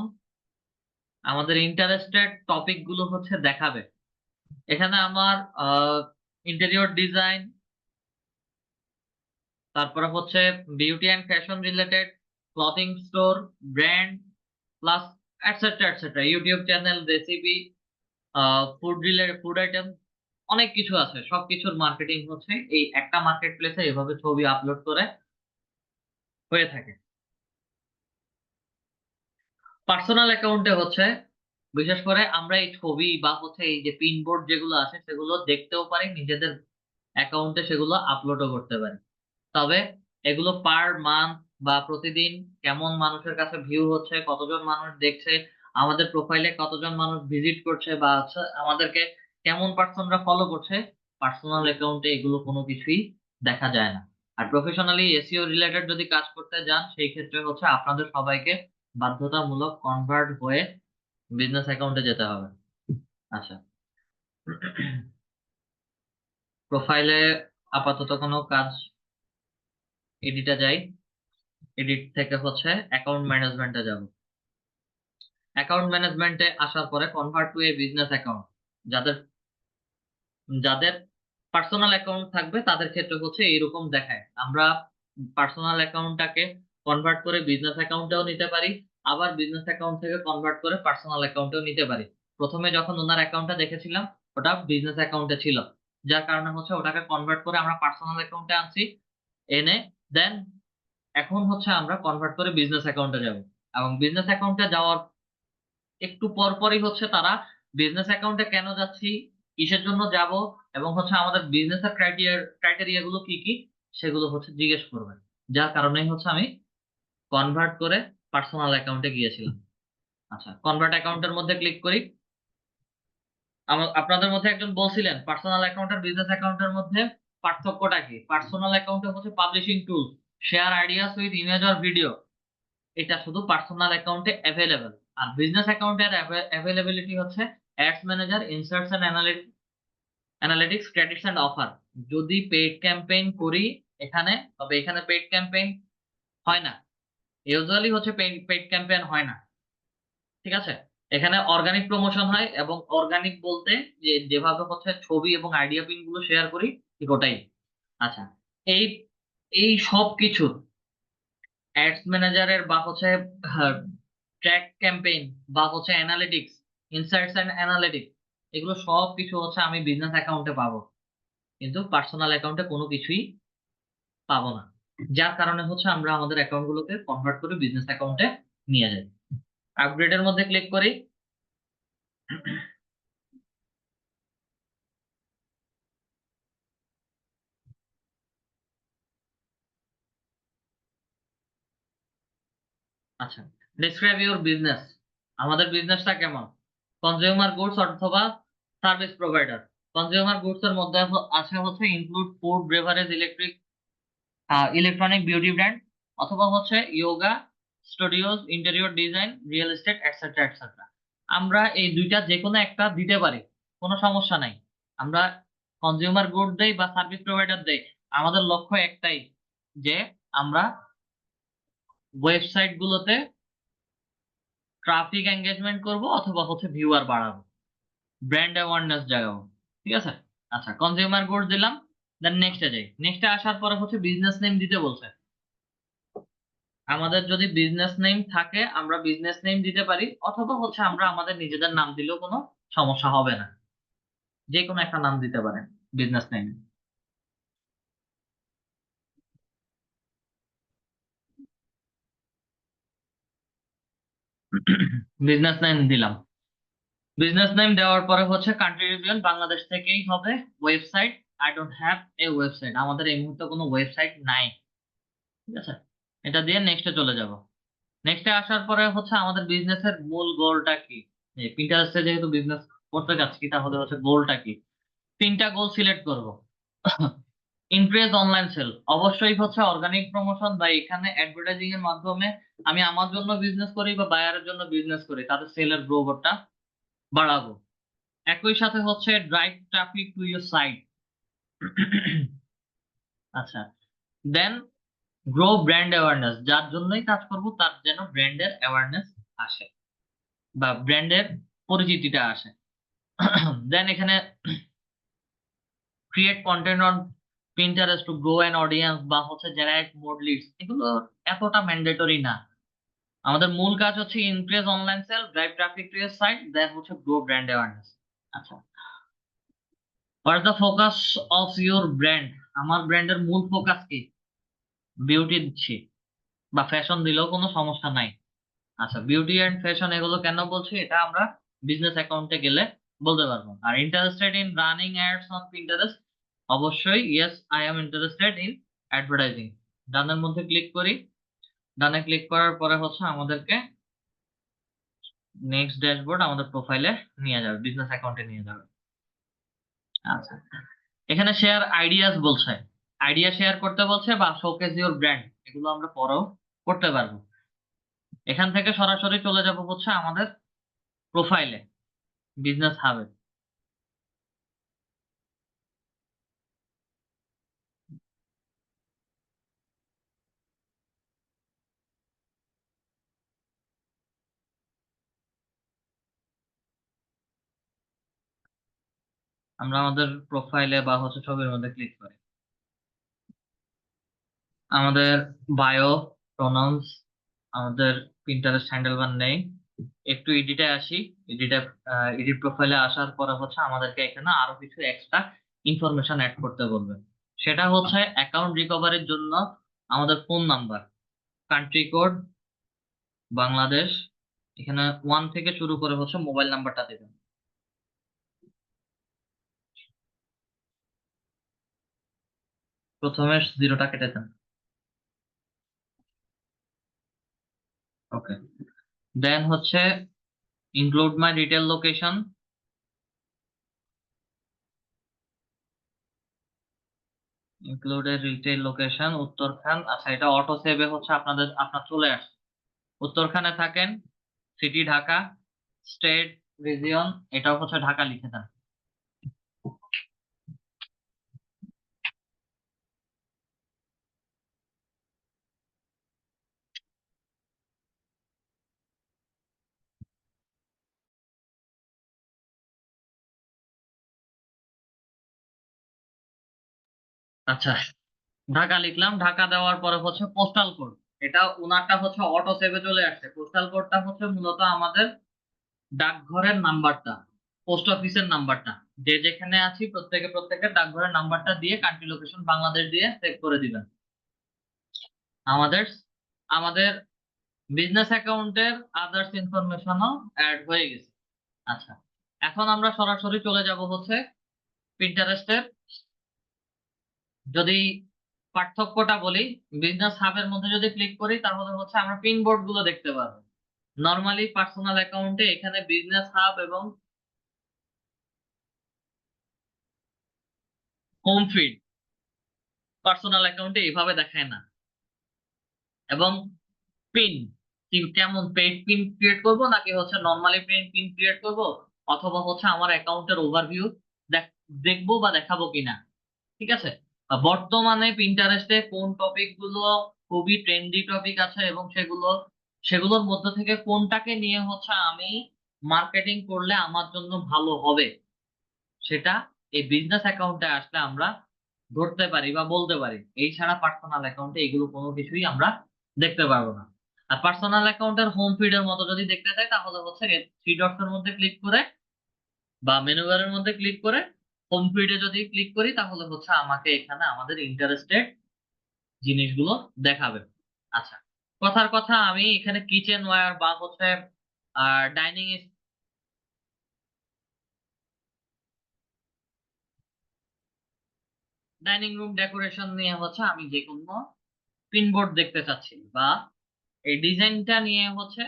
S1: আমাদের ইন্টারেস্টেড টপিক গুলো হচ্ছে দেখাবে। এখানে আমার ইন্টেরিয়র ডিজাইন, তারপরে হচ্ছে beauty and fashion related, clothing store, brand, plus etcetera etcetera, YouTube channel, recipe, food related, food item, অনেক কিছু আছে। সবকিছুর মার্কেটিং হচ্ছে এই একটা মার্কেট প্লেসে এভাবে ছবি আপলোড করে হয়ে থাকে। পার্সোনাল অ্যাকাউন্টে হচ্ছে বিশেষ করে আমরা এই ছবি বা হচ্ছে এই যে পিনবোর্ড যেগুলো আছে সেগুলো দেখতেও পারি, নিজেদের অ্যাকাউন্টে সেগুলো আপলোডও করতে পারি। তবে এগুলো পার মান্থ বা প্রতিদিন কেমন মানুষের কাছে ভিউ হচ্ছে, কতজন মানুষ দেখছে, আমাদের প্রোফাইলে কতজন মানুষ ভিজিট করছে, বা হচ্ছে আমাদেরকে কেমন পার্সনরা ফলো করছে, পার্সোনাল অ্যাকাউন্টে এগুলো কোনো কিছুই দেখা যায় না। আর প্রফেশনালি এসইও রিলেটেড যদি কাজ করতে যান সেই ক্ষেত্রে হচ্ছে আপনাদের সবাইকে বাধ্যতামূলক কনভার্ট হয়ে বিজনেস অ্যাকাউন্টে যেতে হবে। আচ্ছা, প্রোফাইলে আপাতত কোনো কাজ, এডিটে যাই, এডিট থেকে হচ্ছে অ্যাকাউন্ট ম্যানেজমেন্টে যাব। অ্যাকাউন্ট ম্যানেজমেন্টে আসার পরে convert to A business account, যাদের যাদের পার্সোনাল অ্যাকাউন্ট থাকবে তাদের ক্ষেত্রে হচ্ছে এইরকম দেখায়। আমরা পার্সোনাল অ্যাকাউন্টটাকে কনভার্ট করে বিজনেস অ্যাকাউন্টেও নিতে পারি, আবার বিজনেস অ্যাকাউন্ট থেকে কনভার্ট করে পার্সোনাল অ্যাকাউন্টেও নিতে পারি। প্রথমে যখন ওনার অ্যাকাউন্টটা দেখেছিলাম ওটা বিজনেস অ্যাকাউন্টে ছিল, যার কারণে হচ্ছে ওটাকে কনভার্ট করে আমরা পার্সোনাল অ্যাকাউন্টে আনছি, এনে দেন এখন হচ্ছে আমরা কনভার্ট করে বিজনেস অ্যাকাউন্টে যাব। এবং বিজনেস অ্যাকাউন্টে যাওয়ার একটু পরপরই হচ্ছে তারা বিজনেস অ্যাকাউন্টে কেন যাচ্ছি, কিসের জন্য যাব, এবং হচ্ছে আমাদের বিজনেসের ক্রাইটেরিয়া গুলো কি কি সেগুলো হচ্ছে জিজ্ঞেস করবে, যার কারণেই হচ্ছে আমি কনভার্ট করে পার্সোনাল অ্যাকাউন্টে গিয়েছিলাম। আচ্ছা, কনভার্ট অ্যাকাউন্টের মধ্যে ক্লিক করি। আপনাদের মধ্যে একজন বলছিলেন পার্সোনাল অ্যাকাউন্ট আর বিজনেস অ্যাকাউন্টের মধ্যে পার্থক্যটা কি। পার্সোনাল অ্যাকাউন্টে হচ্ছে publishing tool, share ideas with image or video, এটা শুধু পার্সোনাল অ্যাকাউন্টে অ্যাভেলেবেল। আর বিজনেস অ্যাকাউন্টের অ্যাভেলেবিলিটি হচ্ছে ads manager, insights and analytics, credits and offer. যদি পেইড ক্যাম্পেইন করি এখানে, তবে এখানে পেইড ক্যাম্পেইন হয় না, ইউজুয়ালি হচ্ছে পেইড ক্যাম্পেইন হয় না, ঠিক আছে। এখানে অর্গানিক প্রমোশন হয়, এবং অর্গানিক বলতে যে যেভাবে হচ্ছে ছবি এবং আইডিয়া পিন গুলো শেয়ার করি ঠিক ওটাই। আচ্ছা, এই এই সব কিছু অ্যাডস ম্যানেজারের বা হচ্ছে ট্র্যাক ক্যাম্পেইন বা হচ্ছে অ্যানালিটিক্স, ইনসাইটস এন্ড অ্যানালিটিক্স, এগুলো সব কিছু হচ্ছে আমি বিজনেস অ্যাকাউন্টে পাবো, কিন্তু পার্সোনাল অ্যাকাউন্টে কোনো কিছুই পাবো না। যার কারণে হচ্ছে আমরা আমাদের অ্যাকাউন্ট গুলোকে কনভার্ট করে বিজনেস অ্যাকাউন্টে নিয়ে যাই। আপগ্রেডের মধ্যে ক্লিক করি। আচ্ছা, ডিসক্রাইব ইউর বিজনেস। আমাদের বিজনেসটা কেমন? কনজিউমার গুডস অথবা সার্ভিস প্রোভাইডার। কনজিউমার গুডস এর মধ্যে আছে হচ্ছে include food, beverage, electronic, beauty brand, অথবা হচ্ছে yoga studios, interior design, real estate, etcetera etcetera. আমরা এই দুইটা যে কোনো একটা দিতে পারি, কোনো সমস্যা নাই। আমরা কনজিউমার গুড দেই বা সার্ভিস প্রোভাইডার দেই, আমাদের লক্ষ্য একটাই, যে আমরা ওয়েবসাইট গুলোতে ট্রাফিক এঙ্গেজমেন্ট করব অথবা হচ্ছে ভিউয়ার বাড়াবো, ব্র্যান্ড অ্যাওয়ারনেস জাগাবো, ঠিক আছে। আচ্ছা, কনজিউমার গুড দিলাম, দেন নেক্সটে যাই। নেক্সটে আসার পরে হচ্ছে বিজনেস নেম দিতে বলছে। আমাদের যদি বিজনেস নেম থাকে আমরা বিজনেস নেম দিতে পারি, অথবা হচ্ছে আমরা আমাদের নিজেদের নাম দিলেও কোনো সমস্যা হবে না, যে কোনো একটা নাম দিতে পারেন বিজনেস নেম। বিজনেস নেম দিলাম। বিজনেস নেম দেওয়ার পরে হচ্ছে কান্ট্রি রিজিয়ন, বাংলাদেশ থেকেই হবে। Website, I don't have a website, আমাদের এই মুহূর্তে কোনো ওয়েবসাইট নাই, ঠিক আছে। এটা দিয়ে নেক্সটে চলে যাব। নেক্সটে আসার পরে হচ্ছে আমাদের বিজনেসের মূল গোলটা কি। পিন্টারেস্টে যেহেতু বিজনেস করতে যাচ্ছি, তাহলে হচ্ছে গোলটা কি। তিনটা গোল সিলেক্ট করব। ইনক্রিজ অনলাইন সেল, অবশ্যই হচ্ছে অর্গানিক প্রমোশন বা এখানে অ্যাডভার্টাইজিং এর মাধ্যমে আমি আমার জন্য বিজনেস করি বা বায়ারের জন্য বিজনেস করি, তাদের সেলের গ্রোথটা বাড়াবো। একই সাথে হচ্ছে drive traffic to your site. আচ্ছা, দেন গ্রো ব্র্যান্ড অ্যাওয়ারনেস, যার জন্যই কাজ করব তার যেন ব্র্যান্ডের অ্যাওয়ারনেস আসে বা ব্র্যান্ডের পরিচিতিটা আসে। দেন এখানে create content on Pinterest to grow an audience বা হচ্ছে জেনারেট মোর লিডস, এগুলো এতটা ম্যান্ডেটরি না। আমাদের মূল কাজ হচ্ছে increase online sale, drive traffic to your site, then হচ্ছে গ্রো ব্র্যান্ড অ্যাওয়ারনেস। আচ্ছা, what the focus of your brand, আমার ব্র্যান্ডের মূল ফোকাস কি। বিউটি দিচ্ছি বা ফ্যাশন দিলেও কোনো সমস্যা নাই। আচ্ছা, বিউটি এন্ড ফ্যাশন এগুলো কেন বলছি, এটা আমরা বিজনেস অ্যাকাউন্টে গেলে বলতে পারবো। আর interested in running ads on Pinterest, অবশ্যই yes I am interested in advertising. ডানের মধ্যে ক্লিক করি। ডানে ক্লিক করার পরে হচ্ছে আমাদেরকে নেক্সট ড্যাশবোর্ড আমাদের প্রোফাইলে নিয়ে যাবে, বিজনেস অ্যাকাউন্টে নিয়ে যাবে। আচ্ছা, এখানে শেয়ার আইডিয়াস বলছে, আইডিয়া শেয়ার করতে বলছে বা শোকেস ইউর ব্র্যান্ড, এগুলো আমরা পরেও করতে পারবো। এখান থেকে সরাসরি চলে যাব হচ্ছে আমাদের প্রোফাইলে, বিজনেস হাবে। আমরা আমাদের প্রোফাইলে বা হচ্ছে ছবির মধ্যে ক্লিক করি। আমাদের বায়ো, প্রোনাউন্স, আমাদের পিন্টারেস্ট হ্যান্ডেল বার নেই। একটু এডিটে আসি। এডিট প্রোফাইলে আসার পরে হচ্ছে আমাদেরকে এখানে আরো কিছু এক্সট্রা ইনফরমেশন অ্যাড করতে বলবে। সেটা হচ্ছে অ্যাকাউন্ট রিকভারির জন্য আমাদের phone number, country code Bangladesh, এখানে 1 থেকে শুরু করে হচ্ছে মোবাইল নাম্বারটা দেবেন। প্রথমে 0টা কেটে দেন। ওকে, দেন হচ্ছে include my retail location. Included retail location Uttarkhan. আচ্ছা, এটা অটো সেভে হচ্ছে আপনার চলে আসছে। উত্তরখানে থাকেন, সিটি ঢাকা, স্টেট রিজিয়ন এটাও হচ্ছে ঢাকা লিখে দেন। আচ্ছা, ঢাকা লিখলাম। ঢাকা দেওয়ার পরে হচ্ছে পোস্টাল কোড। এটা ওনারটা হচ্ছে অটো সেভে চলে আসছে। পোস্টাল কোডটা হচ্ছে মূলত আমাদের ডাকঘরের নাম্বারটা, পোস্ট অফিসের নাম্বারটা। যে যেখানে আছি প্রত্যেকের ডাকঘরের নাম্বারটা দিয়ে কান্ট্রি লোকেশন বাংলাদেশ দিয়ে সেভ করে দিবেন। আমাদের আমাদের বিজনেস অ্যাকাউন্টের আদার্স ইনফরমেশনও অ্যাড হয়ে গেছে। আচ্ছা, এখন আমরা সরাসরি চলে যাব হচ্ছে পিন্টারেস্টের। যদি পার্থক্যটা বলি, বিজনেস হাবের মধ্যে যদি ক্লিক করি তাহলে হচ্ছে আমরা পিন বোর্ড গুলো দেখতে পারবো। নর্মালি পার্সোনাল অ্যাকাউন্টে এখানে বিজনেস হাব এবং হোম ফিড পার্সোনাল অ্যাকাউন্টে এইভাবে দেখায় না। এবং পিন কেমন, পেইড পিন ক্রিয়েট করব নাকি হচ্ছে নর্মালি পিন ক্রিয়েট করব, অথবা হচ্ছে আমার অ্যাকাউন্টের ওভারভিউ দেখবো বা দেখাবো কিনা। ঠিক আছে, বর্তমানে পিন্টারেস্টে কোন টপিক গুলো খুবই ট্রেন্ডি টপিক আছে এবং সেগুলোর মধ্যে থেকে কোনটাকে নিয়ে হচ্ছে আমি মার্কেটিং করলে আমার জন্য ভালো হবে, সেটা এই বিজনেস অ্যাকাউন্টে আসলে আমরা ধরতে পারি বা বলতে পারি। এই ছাড়া পার্সোনাল অ্যাকাউন্টে এগুলো কোনো কিছুই আমরা দেখতে পারবো না। আর পার্সোনাল অ্যাকাউন্টের হোম ফিডের মতো যদি দেখতে চাই তাহলে হচ্ছে থ্রি ডটস এর মধ্যে ক্লিক করে বা মেনু বারের মধ্যে ক্লিক করে হোম ফিডে যদি ক্লিক করি তাহলে হচ্ছে আমাকে এখানে আমাদের ইন্টারেস্টেড জিনিসগুলো দেখাবে। আচ্ছা, কথার কথা আমি এখানে কিচেন ওয়্যার বা হচ্ছে ডাইনিং রুম ডেকোরেশন নিয়ে হচ্ছে আমি যে কোনো পিনবোর্ড দেখতে চাচ্ছি বা এই ডিজাইনটা নিয়ে হচ্ছে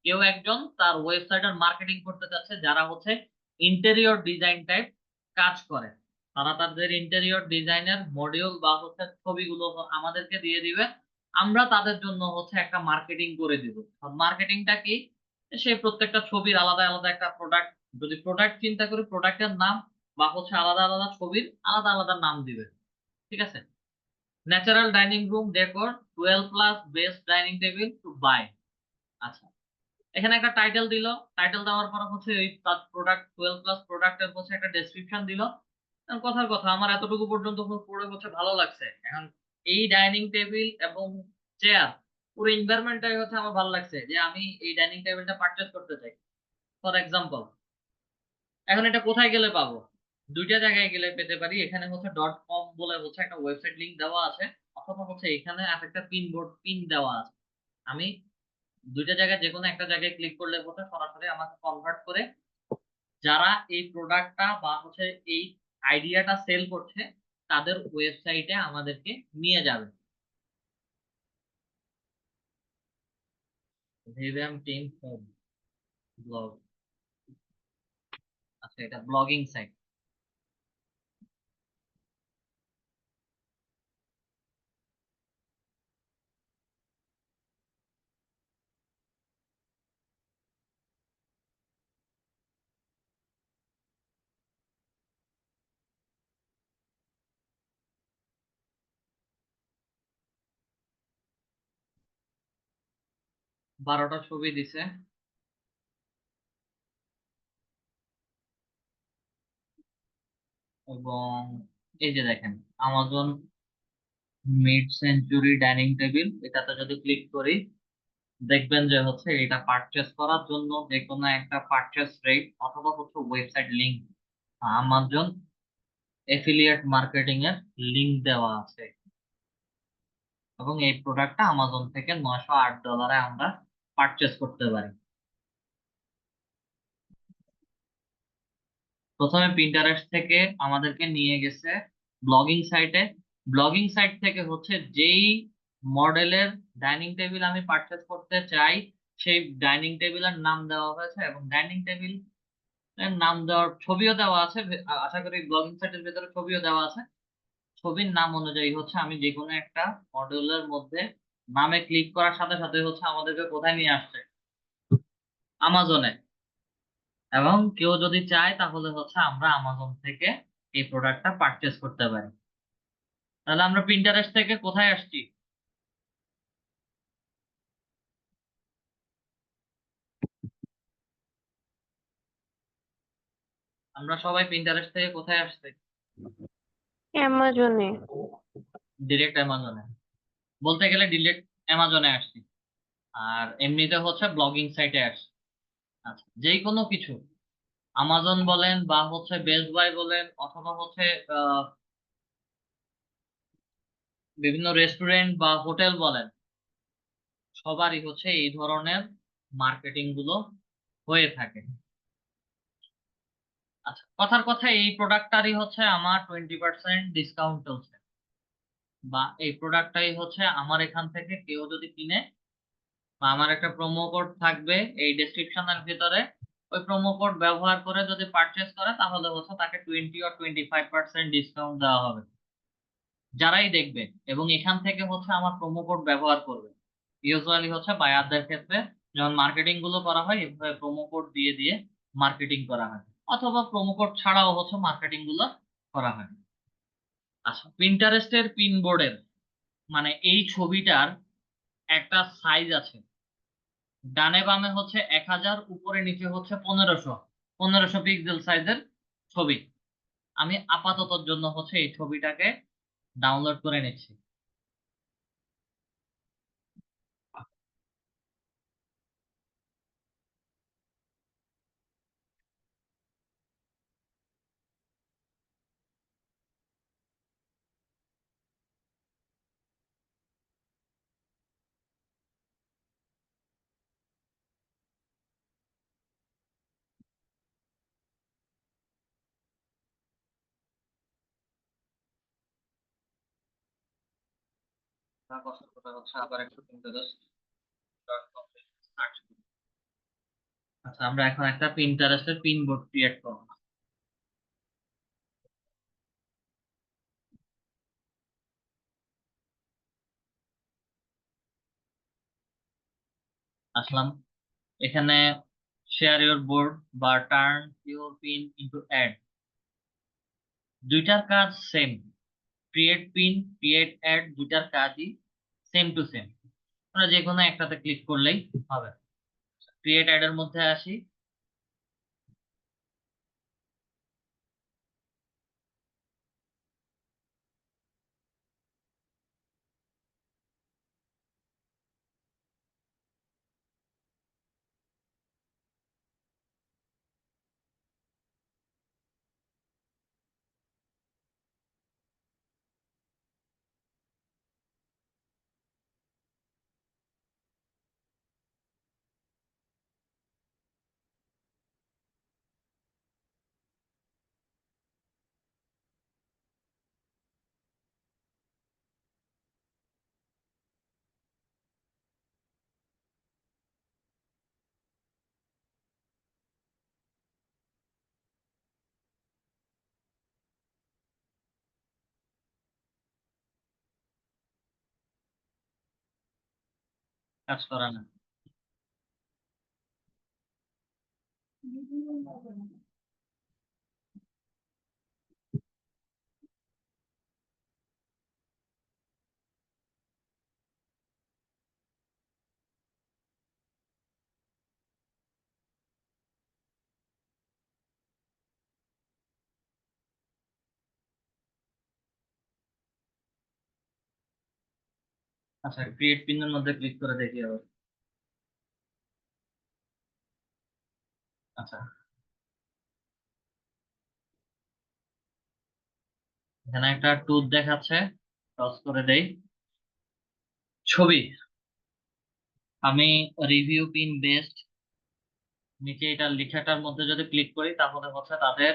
S1: কেউ একজন তার ওয়েবসাইটের মার্কেটিং করতে চাচ্ছে, যারা হচ্ছে ইন্টেরিয়র ডিজাইন টাইপ কাজ করে। তারা তাদের ইন্টেরিয়র ডিজাইনের মডিউল বা হচ্ছে ছবিগুলো আমাদেরকে দিয়ে দিবে। আমরা তাদের জন্য হচ্ছে একটা মার্কেটিং করে দিব। মার্কেটিংটা কি, সে প্রত্যেকটা ছবির আলাদা আলাদা একটা প্রোডাক্ট, যদি প্রোডাক্ট চিন্তা করি প্রোডাক্টের নাম বা হচ্ছে আলাদা আলাদা ছবির আলাদা আলাদা নাম দিবে। ঠিক আছে, natural dining room decor 12 plus best dining table to buy. আচ্ছা, এখানে একটা টাইটেল দিল। টাইটেল দেওয়ার পর হচ্ছে এই প্রোডাক্ট 12 প্লাস প্রোডাক্টের হচ্ছে একটা ডেসক্রিপশন দিল। এখন কথার কথা আমার এতটুকু পর্যন্ত পড়ে হচ্ছে ভালো লাগছে। এখন এই ডাইনিং টেবিল এবং চেয়ার পুরো এনভায়রনমেন্টটাই হচ্ছে আমার ভালো লাগছে যে আমি এই ডাইনিং টেবিলটা পারচেজ করতে চাই ফর এক্সাম্পল। এখন এটা কোথায় গেলে পাবো? দুইটা জায়গায় গেলে পেতে পারি। এখানে হচ্ছে .com বলে হচ্ছে একটা ওয়েবসাইট লিংক দেওয়া আছে, অথবা হচ্ছে এখানে একটা পিন দেওয়া আছে। আমি দুইটা জায়গায় যে কোনো একটা জায়গায় ক্লিক করলে হচ্ছে সরাসরি আমাকে কনভার্ট করে যারা এই প্রোডাক্টটা বা হচ্ছে এই আইডিয়াটা সেল করছে তাদের ওয়েবসাইটে আমাদেরকে নিয়ে যাবে। ভিভিএম টিম হোম ব্লগ। আচ্ছা, এটা ব্লগিং সাইট। বারোটা ছবি দিছে এবং এই যে দেখেন Amazon mid century dining table, এটাতে যদি ক্লিক করি দেখবেন যে হচ্ছে এটা পারচেস করার জন্য যে কোনো একটা পারচেস রেট অথবা হচ্ছে website link, Amazon affiliate marketing এর লিংক দেওয়া আছে এবং এই প্রোডাক্টটা আমাজন থেকে $908 আমরা পারচেস করতে পারি। প্রথমে পিন্টারেস্ট থেকে আমাদেরকে নিয়ে গেছে ব্লগিং সাইটে। ব্লগিং সাইট থেকে হচ্ছে যেই মডেলের ডাইনিং টেবিল আমি পারচেজ করতে চাই সেই ডাইনিং টেবিলের নাম দেওয়া হয়েছে এবং ডাইনিং টেবিল এর নাম দেওয়ার ছবিও দেওয়া আছে। আশা করি ব্লগিং সাইটের ভেতরে ছবিও দেওয়া আছে। ছবির নাম অনুযায়ী হচ্ছে আমি যে কোনো একটা মডেলের মধ্যে নামে ক্লিক করার সাথে সাথে হচ্ছে আমাদেরকে কোথায় নিয়ে আসছে, আমাজনে। এবং কেউ যদি চায় তাহলে হচ্ছে আমরা আমাজন থেকে এই প্রোডাক্টটা পারচেজ করতে পারি। তাহলে আমরা পিন্টারেস্ট থেকে কোথায় আসছি? আমরা সবাই পিন্টারেস্ট থেকে কোথায় আসছি?
S5: অ্যামাজনে।
S1: ডিরেক্ট অ্যামাজনে। বলতে গেলে ডিরেক্ট অ্যামাজনে আসছি, আর এমনিতে হচ্ছে ব্লগিং সাইটে আসছি। আচ্ছা, যেই কোনো কিছু আমাজন বলেন বা হচ্ছে বেস্ট বাই বলেন অথবা হচ্ছে বিভিন্ন রেস্টুরেন্ট বা হোটেল বলেন, সবারই হচ্ছে এই ধরনের মার্কেটিং গুলো হয়ে থাকে। আচ্ছা, কথার কথা এই প্রোডাক্টটারই হচ্ছে আমার 20% ডিসকাউন্ট চলছে, বা এই প্রোডাক্টটাই হচ্ছে আমার এখান থেকে কেউ যদি কিনে, বা আমার একটা প্রোমো কোড থাকবে এই ডেসক্রিপশনের ভিতরে, ওই প্রোমো কোড ব্যবহার করে যদি পারচেস করে তাহলে হচ্ছে তাকে 20 or 25% ডিসকাউন্ট দেওয়া হবে যারাই দেখবে এবং এখান থেকে হচ্ছে আমার প্রোমো কোড ব্যবহার করবে। ইউজুয়ালি হচ্ছে বায়ারদের ক্ষেত্রে যখন মার্কেটিং গুলো করা হয় এভাবে প্রোমো কোড দিয়ে দিয়ে মার্কেটিং করা হয়, অথবা প্রোমো কোড ছাড়াও হচ্ছে মার্কেটিং গুলো করা হয়। আচ্ছা, পিন্টারেস্টের পিন বোর্ডের মানে এই ছবিটার একটা সাইজ আছে, ডানে বামে হচ্ছে 1000, উপরে নিচে হচ্ছে 1500 পিক্সেল সাইজের ছবি। আমি আপাততর জন্য হচ্ছে এই ছবিটাকে ডাউনলোড করে নিচ্ছি। তার কষ্টটা হচ্ছে আবার একটু পিন্টারেস্ট সার্চ করি। আচ্ছা, আমরা এখন একটা পিন্টারেস্টের পিন বোর্ড ক্রিয়েট করব। আসলাম এখানে, শেয়ার ইউর বোর্ড বা turn your pin into ad, দুইটার কাজ same. Create pin, create ad, দুইটার কাজই সেম টু সেম। আমরা যে কোনো একটাতে ক্লিক করলেই হবে। ক্রিয়েট অ্যাড এর মধ্যে আসি। কাজ করা না। আচ্ছা, ক্রিয়েট পিনের মধ্যে ক্লিক করে দেখি আবার। আচ্ছা, এখানে একটা টুথ দেখাচ্ছে, টস করে দেই। ছবি, আমি রিভিউ পিন বেস্ট, নিচে এটা লেখাটার মধ্যে যদি ক্লিক করি তাহলে হচ্ছে তাদের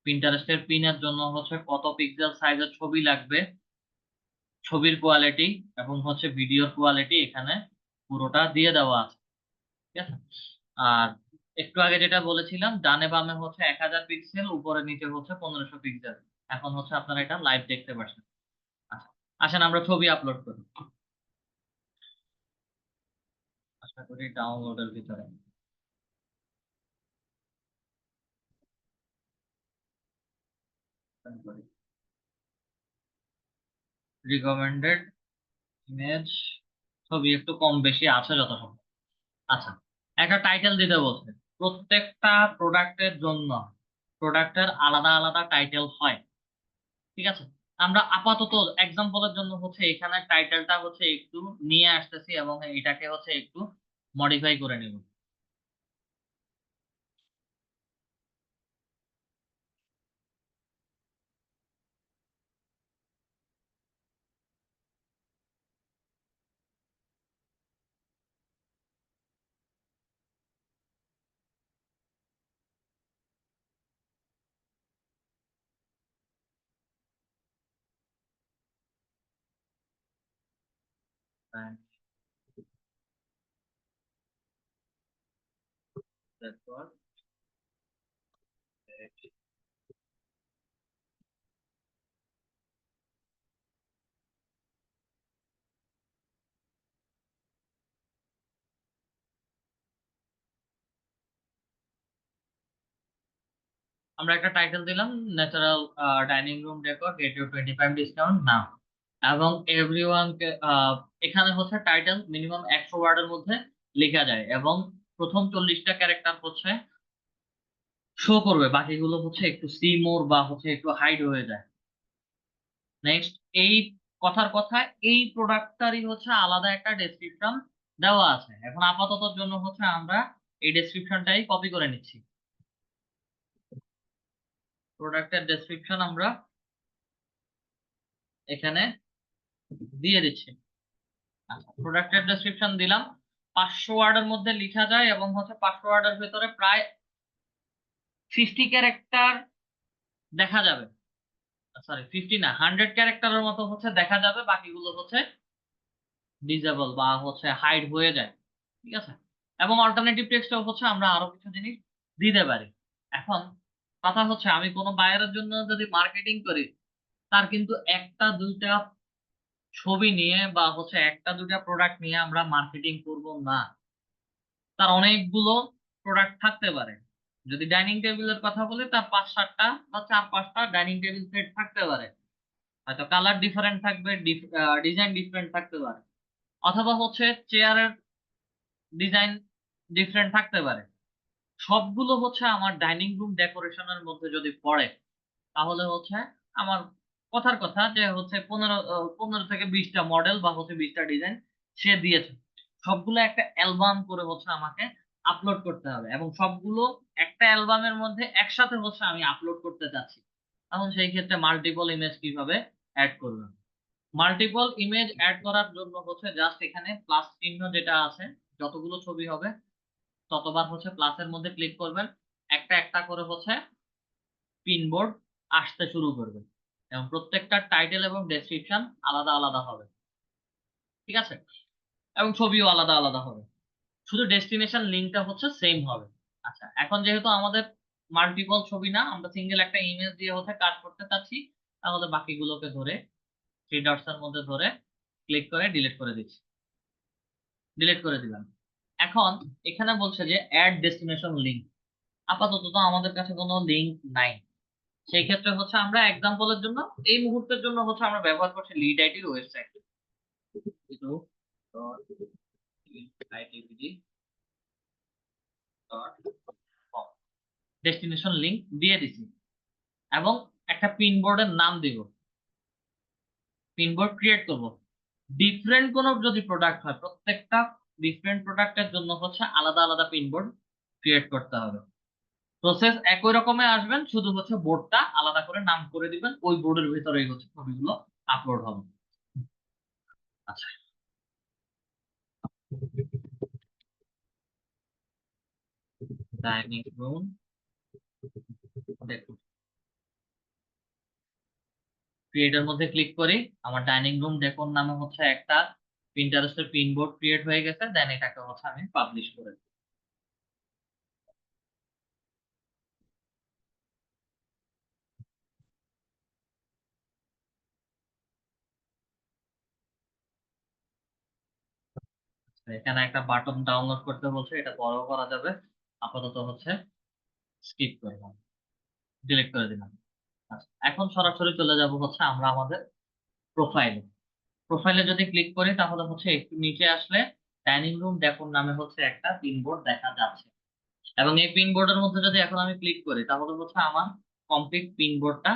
S1: পিন্টারেস্টের পিনের জন্য হচ্ছে কত পিক্সেল সাইজের ছবি লাগবে ছবির কোয়ালিটি এবং হচ্ছে ভিডিওর কোয়ালিটি এখানে পুরোটা দিয়ে দেওয়া আছে। ঠিক আছে। আর একটু আগে যেটা বলেছিলাম, ডানে বামে হচ্ছে 1000 পিক্সেল, উপরে নিচে হচ্ছে 1500 পিক্সেল। এখন হচ্ছে আপনারা এটা লাইভ দেখতে পাচ্ছেন। আচ্ছা, আসেন আমরা ছবি আপলোড করি। আশা করি ডাউনলোডের ভিতরে রিকমেন্ডেড ইমেজ, ছবি একটু কম বেশি আছে যত সম্ভব। আচ্ছা, একটা টাইটেল দিতে বলছে। প্রত্যেকটা প্রোডাক্টের জন্য প্রোডাক্টের আলাদা আলাদা টাইটেল হয়। ঠিক আছে। আমরা আপাতত এক্সাম্পলের জন্য হচ্ছে এখানে টাইটেলটা হচ্ছে একটু নিয়ে আসতেছি এবং এটাকে হচ্ছে একটু মডিফাই করে নিব। তারপর আমরা একটা টাইটেল দিলাম, natural dining room decor, get you 25 discount now. এবং এভরিওয়ানকে এখানে হচ্ছে টাইটেল মিনিমাম 100 ওয়ার্ডের মধ্যে লেখা যায় এবং প্রথম 40টা ক্যারেক্টার হচ্ছে শো করবে, বাকিগুলো হচ্ছে একটু সি মোর বা হচ্ছে একটু হাইড হয়ে যায়। নেক্সট, এই কথার কথা এই প্রোডাক্টটারই হচ্ছে আলাদা একটা ডেসক্রিপশন দেওয়া আছে। এখন আপাততর জন্য হচ্ছে আমরা এই ডেসক্রিপশনটাই কপি করে নিচ্ছি। প্রোডাক্টের ডেসক্রিপশন আমরা এখানে দিয়ে দিচ্ছি। আচ্ছা, প্রোডাক্টের ডেসক্রিপশন দিলাম, 500 ওয়ার্ডের মধ্যে লেখা যায় এবং হচ্ছে 500 ওয়ার্ডের ভেতরে প্রায় 50 ক্যারেক্টার দেখা যাবে। সরি, 50 না, 100 ক্যারেক্টারের মতো হচ্ছে দেখা যাবে, বাকিগুলো হচ্ছে ডিজেবল বা হচ্ছে হাইড হয়ে যায়। ঠিক আছে। এবং অল্টারনেটিভ টেক্সটও হচ্ছে আমরা আরো কিছু জিনিস দিতে পারি। এখন কথা হচ্ছে, আমি কোনো বায়ারের জন্য যদি মার্কেটিং করি, তার কিন্তু একটা দুইটা ছবি নিয়ে বা হচ্ছে একটা দুইটা প্রোডাক্ট নিয়ে আমরা মার্কেটিং করব না। তার অনেকগুলো প্রোডাক্ট থাকতে পারে। যদি ডাইনিং টেবিলের কথা বলি, তার 5-7টা বা 4-5টা ডাইনিং টেবিল সেট থাকতে পারে। হয়তো কালার ডিফারেন্ট থাকবে, ডিজাইন ডিফারেন্ট থাকতে পারে, অথবা হচ্ছে চেয়ারের ডিজাইন ডিফারেন্ট থাকতে পারে। সবগুলো হচ্ছে আমার ডাইনিং রুম ডেকোরেশনের মধ্যে যদি পড়ে, তাহলে হচ্ছে আমার কথার কথা যে হচ্ছে 15 থেকে 20টা মডেল বা হচ্ছে 20টা ডিজাইন সে দিয়েছে, সবগুলো একটা অ্যালবাম করে হচ্ছে আমাকে আপলোড করতে হবে এবং সবগুলো একটা অ্যালবামের মধ্যে একসাথে হচ্ছে আমি আপলোড করতে চাচ্ছি। তখন সেই ক্ষেত্রে মাল্টিপল ইমেজ কিভাবে অ্যাড করবেন? মাল্টিপল ইমেজ অ্যাড করার জন্য হচ্ছে জাস্ট এখানে প্লাস চিহ্ন যেটা আছে, যতগুলো ছবি হবে ততবার হচ্ছে প্লাসের মধ্যে ক্লিক করবেন, একটা একটা করে হচ্ছে পিনবোর্ড আসতে শুরু করবে এবং প্রত্যেকটা টাইটেল এবং ডেসক্রিপশন আলাদা আলাদা হবে। ঠিক আছে। এবং ছবিও আলাদা আলাদা হবে, শুধু ডেস্টিনেশন লিঙ্কটা হচ্ছে সেম হবে। আচ্ছা, এখন যেহেতু আমাদের মাল্টিপল ছবি না, আমরা সিঙ্গেল একটা ইমেজ দিয়ে হচ্ছে কাজ করতে চাচ্ছি, তাহলে বাকিগুলোকে ধরে থ্রি ডটস এর মধ্যে ধরে ক্লিক করে ডিলিট করে দিচ্ছি। ডিলিট করে দিলাম। এখন এখানে বলছে যে অ্যাড ডেস্টিনেশন লিঙ্ক। আপাতত তো আমাদের কাছে কোনো লিঙ্ক নাই, সেই ক্ষেত্রে হচ্ছে আমরা এক্সাম্পলের জন্য এই মুহূর্তের জন্য হচ্ছে আমরা ব্যবহার করছি লিড আইটির ওয়েবসাইট। ডেস্টিনেশন লিংক দিয়ে দিছি এবং একটা পিনবোর্ডের নাম দিব, পিনবোর্ড ক্রিয়েট করব। ডিফারেন্ট কোনো যদি প্রোডাক্ট হয়, প্রত্যেকটা ডিফারেন্ট প্রোডাক্টের জন্য হচ্ছে আলাদা আলাদা পিনবোর্ড ক্রিয়েট করতে হবে। প্রসেস একই রকমের আসবেন, শুধু হচ্ছে বোর্ডটা আলাদা করে নাম করে দিবেন, ওই বোর্ডের ভিতরেই হচ্ছে ছবিগুলো আপলোড হবে। আচ্ছা, ডাইনিং রুম দেখুন ক্রিয়েটের মধ্যে ক্লিক করি, আমার ডাইনিং রুম ডেকোর নামে হচ্ছে একটা পিন্টারেস্টের পিন বোর্ড ক্রিয়েট হয়ে গেছে, দেন এটাকে হচ্ছে আমি পাবলিশ করে দিই। এখানে একটা বাটন ডাউনলোড করতে বলছে, এটা বড় করা যাবে, আপাতত হচ্ছে স্কিপ করলাম, ডিলিট করে দিলাম। আচ্ছা, এখন সরাসরি চলে যাব হচ্ছে আমরা আমাদের প্রোফাইলে। প্রোফাইলে যদি ক্লিক করি তাহলে হচ্ছে একটু নিচে আসলে ডাইনিং রুম ডেকোর নামে হচ্ছে একটা পিনবোর্ড দেখা যাচ্ছে, এবং এই পিনবোর্ডের মধ্যে যদি এখন আমি ক্লিক করি তাহলে হচ্ছে আমার কমপ্লিট পিনবোর্ডটা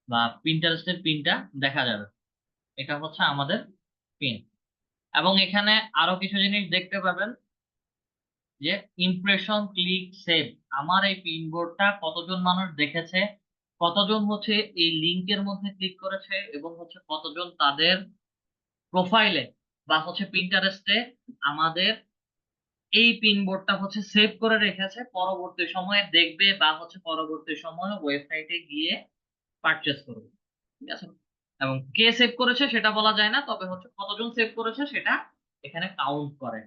S1: বা পিন্টারেস্টের পিনটা দেখা যাবে। এটা হচ্ছে আমাদের পিন, এবং এখানে আরো কিছু জিনিস দেখতে পাবেন যে ইমপ্রেশন, ক্লিক, সেভ। আমার এই পিনবোর্ডটা কতজন মানুষ দেখেছে, কতজন হচ্ছে এই লিংকের মধ্যে ক্লিক করেছে, এবং হচ্ছে কতজন তাদের প্রোফাইলে বা হচ্ছে পিন্টারেস্টে আমাদের এই পিনবোর্ডটা হচ্ছে সেভ করে রেখেছে, পরবর্তী সময়ে দেখবে বা হচ্ছে পরবর্তী সময়ে ওয়েবসাইটে গিয়ে পারচেস করবে। ঠিক আছে, এবং কে সেভ করেছে সেটা বলা যায় না, তবে হচ্ছে কতজন সেভ করেছে সেটা এখানে কাউন্ট করে।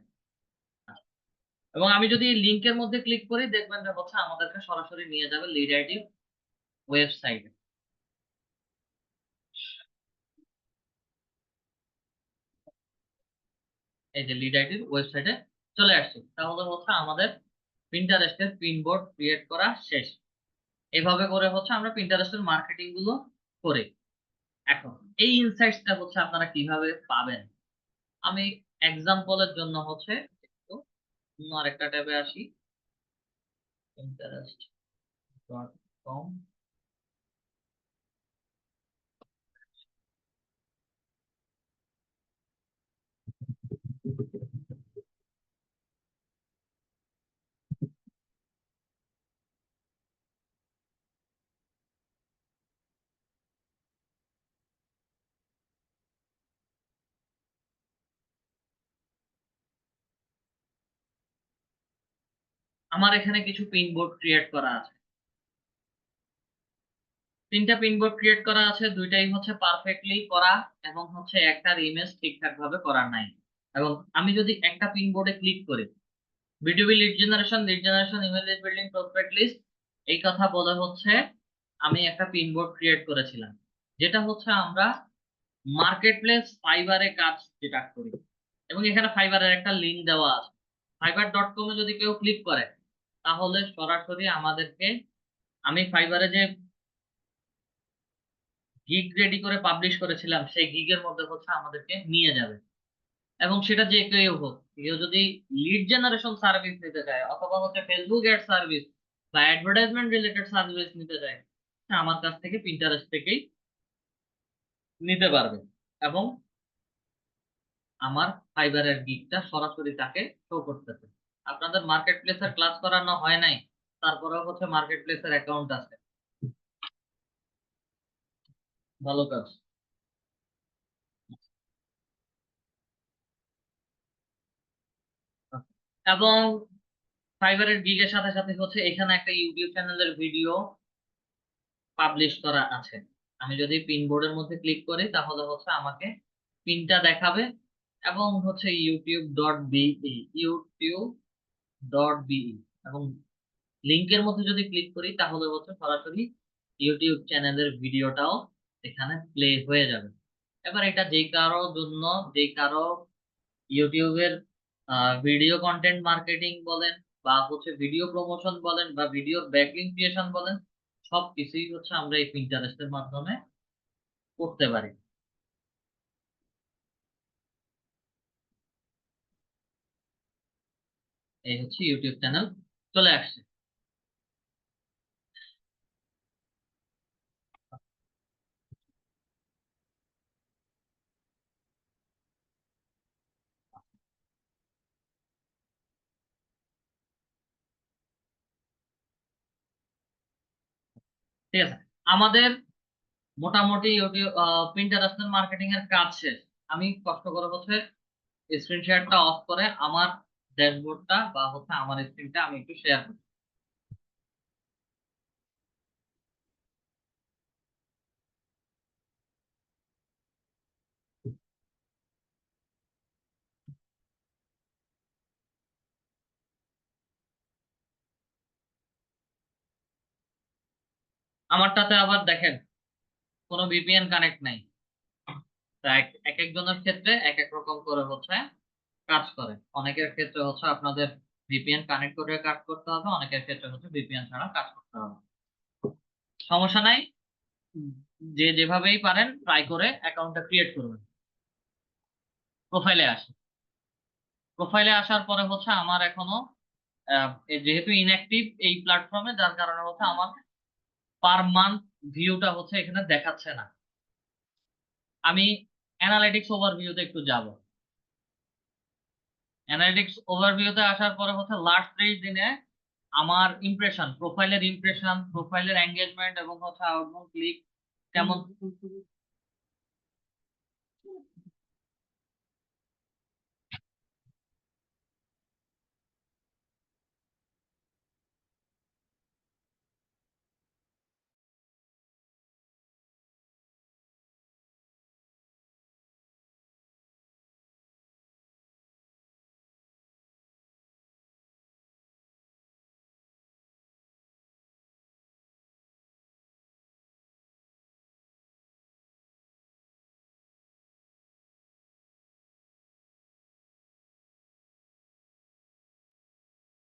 S1: এবং আমি যদি লিংকের মধ্যে ক্লিক করি দেখবেন যে হচ্ছে আমাদেরকে সরাসরি নিয়ে যাবে লিড আইডি ওয়েবসাইটে। এই যে লিড আইডির ওয়েবসাইটে চলে আসছে, তাহলে হচ্ছে আমাদের পিন্টারেস্টের পিনবোর্ড ক্রিয়েট করা শেষ। এভাবে করে হচ্ছে আমরা পিন্টারেস্টের মার্কেটিং গুলো করি। এখন এই ইনসাইটসটা হচ্ছে আপনারা কিভাবে পাবেন, আমি এক্সাম্পলের জন্য হচ্ছে একটু অন্য আরেকটা ট্যাবে আসি, pinterest.com। আমার এখানে কিছু পিনবোর্ড ক্রিয়েট করা আছে, 3টা পিনবোর্ড ক্রিয়েট করা আছে, দুইটাই হচ্ছে পারফেক্টলি করা, এবং হচ্ছে একটার ইমেজ ঠিকঠাক ভাবে করা নাই। এবং আমি যদি একটা পিনবোর্ডে ক্লিক করি, B to B lead generation, email list building, prospect list, এই কথা বলে হচ্ছে আমি একটা পিনবোর্ড ক্রিয়েট করেছিলাম, যেটা হচ্ছে আমরা মার্কেট প্লেস ফাইবারে কাজ যেটা করি, এবং এখানে ফাইবারের একটা লিংক দেওয়া আছে। fiverr.com এ যদি কেউ ক্লিক করে তাহলে সরাসরি আমাদেরকে, আমি ফাইবারে যে গিগ রেডি করে পাবলিশ করেছিলাম সেই গিগের মধ্যে হচ্ছে আমাদেরকে নিয়ে যাবে। এবং সেটা যে কেউ হোক, কেউ যদি লিড জেনারেশন সার্ভিস নিতে চায় অথবা হচ্ছে ফেসবুক অ্যাড সার্ভিস বা অ্যাডভার্টাইজমেন্ট রিলেটেড সার্ভিস নিতে চায়, সে আমার কাছ থেকে পিন্টারেস্ট থেকেই নিতে পারবে, এবং আমার ফাইবারের গিগটা সরাসরি তাকে শো করতেছে। আপনাদের মার্কেট প্লেসের ক্লাস করানো হয় নাই, তারপরেও হচ্ছে মার্কেট প্লেসের অ্যাকাউন্ট আছে, ভালো কাজ। এবং ফাইবারের গিগের সাথে সাথে হচ্ছে এখানে একটা ইউটিউব চ্যানেলের ভিডিও পাবলিশ করা আছে। আমি যদি পিন বোর্ডের মধ্যে ক্লিক করি তাহলে হচ্ছে আমাকে পিনটা দেখাবে, এবং হচ্ছে youtube.be এবং লিংকের মধ্যে যদি ক্লিক করি তাহলে হচ্ছে সরাসরি ইউটিউব চ্যানেলের ভিডিওটাও এখানে প্লে হয়ে যাবে। এবার এটা যে কারো জন্য, যে কারো ইউটিউবের ভিডিও কন্টেন্ট মার্কেটিং বলেন বা হচ্ছে ভিডিও প্রমোশন বলেন বা ভিডিও ব্যাকলিংক ক্রিয়েশন বলেন, সব কিছুই হচ্ছে আমরা এই পিন্টারেস্টের মাধ্যমে করতে পারি। এই হচ্ছে ইউটিউব চ্যানেল চলে আসছে। ঠিক আছে, আমাদের মোটামুটি ইউটিউব পিন্টারেস্টের মার্কেটিং এর কাজ শেষ। আমি কষ্ট করে হচ্ছে স্ক্রিন শেয়ারটা অফ করে আমার ড্যাশবোর্ডটা বা হচ্ছে আমার স্ক্রিনটা আমি একটু শেয়ার করি। আমারটাতে আবার দেখেন কোনো ভিপিএন কানেক্ট নাই। তা এক একজনের ক্ষেত্রে এক এক রকম করে হচ্ছে কাজ করে। অনেকের ক্ষেত্রে হচ্ছে আপনাদের ভিপিএন কানেক্ট করে কাজ করতে হবে, অনেকের ক্ষেত্রে হচ্ছে ভিপিএন ছাড়া কাজ করতে হবে। সমস্যা নাই, যে যেভাবেই পারেন ট্রাই করে অ্যাকাউন্টটা ক্রিয়েট করবেন। প্রোফাইলে আসি। প্রোফাইলে আসার পরে হচ্ছে আমার এখনো যেহেতু ইনঅ্যাক্টিভ এই প্ল্যাটফর্মে, যার কারণে হচ্ছে আমার পার মান্থ ভিউটা হচ্ছে এখানে দেখাচ্ছে না। আমি অ্যানালিটিক্স ওভারভিউতে একটু যাব। অ্যানালিটিক্স ওভারভিউতে আসার পরে হচ্ছে লাস্ট 30 দিনে আমার ইমপ্রেশন, প্রোফাইলের এঙ্গেজমেন্ট এবং হচ্ছে আউটবাউন্ড ক্লিক কেমন।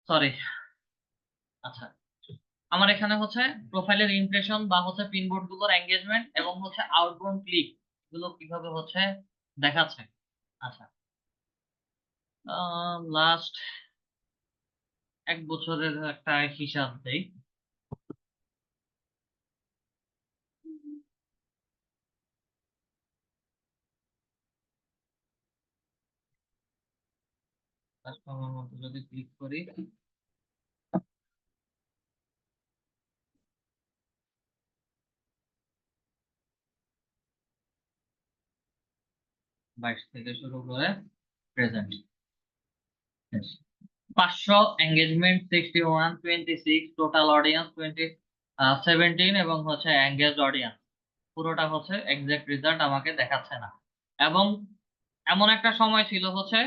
S1: সরি, আচ্ছা, আমার এখানে হচ্ছে প্রোফাইলের ইমপ্রেশন বা হচ্ছে পিনবোর্ড গুলোর এঙ্গেজমেন্ট এবং হচ্ছে আউটবাউন্ড ক্লিক গুলো কিভাবে হচ্ছে দেখাচ্ছে। আচ্ছা, লাস্ট 1 বছরের একটা হিসাব দেই। প্ল্যাটফর্মের মধ্যে যদি ক্লিক করি, বাইশ থেকে শুরু করে প্রেজেন্ট 500 এঙ্গেজমেন্ট 61, 26, টোটাল অডিয়েন্স 17 এবং হচ্ছে এঙ্গেজড অডিয়েন্স পুরোটা হচ্ছে এক্সাক্ট রেজাল্ট আমাকে দেখাচ্ছে না। এবং এমন একটা সময় ছিল হচ্ছে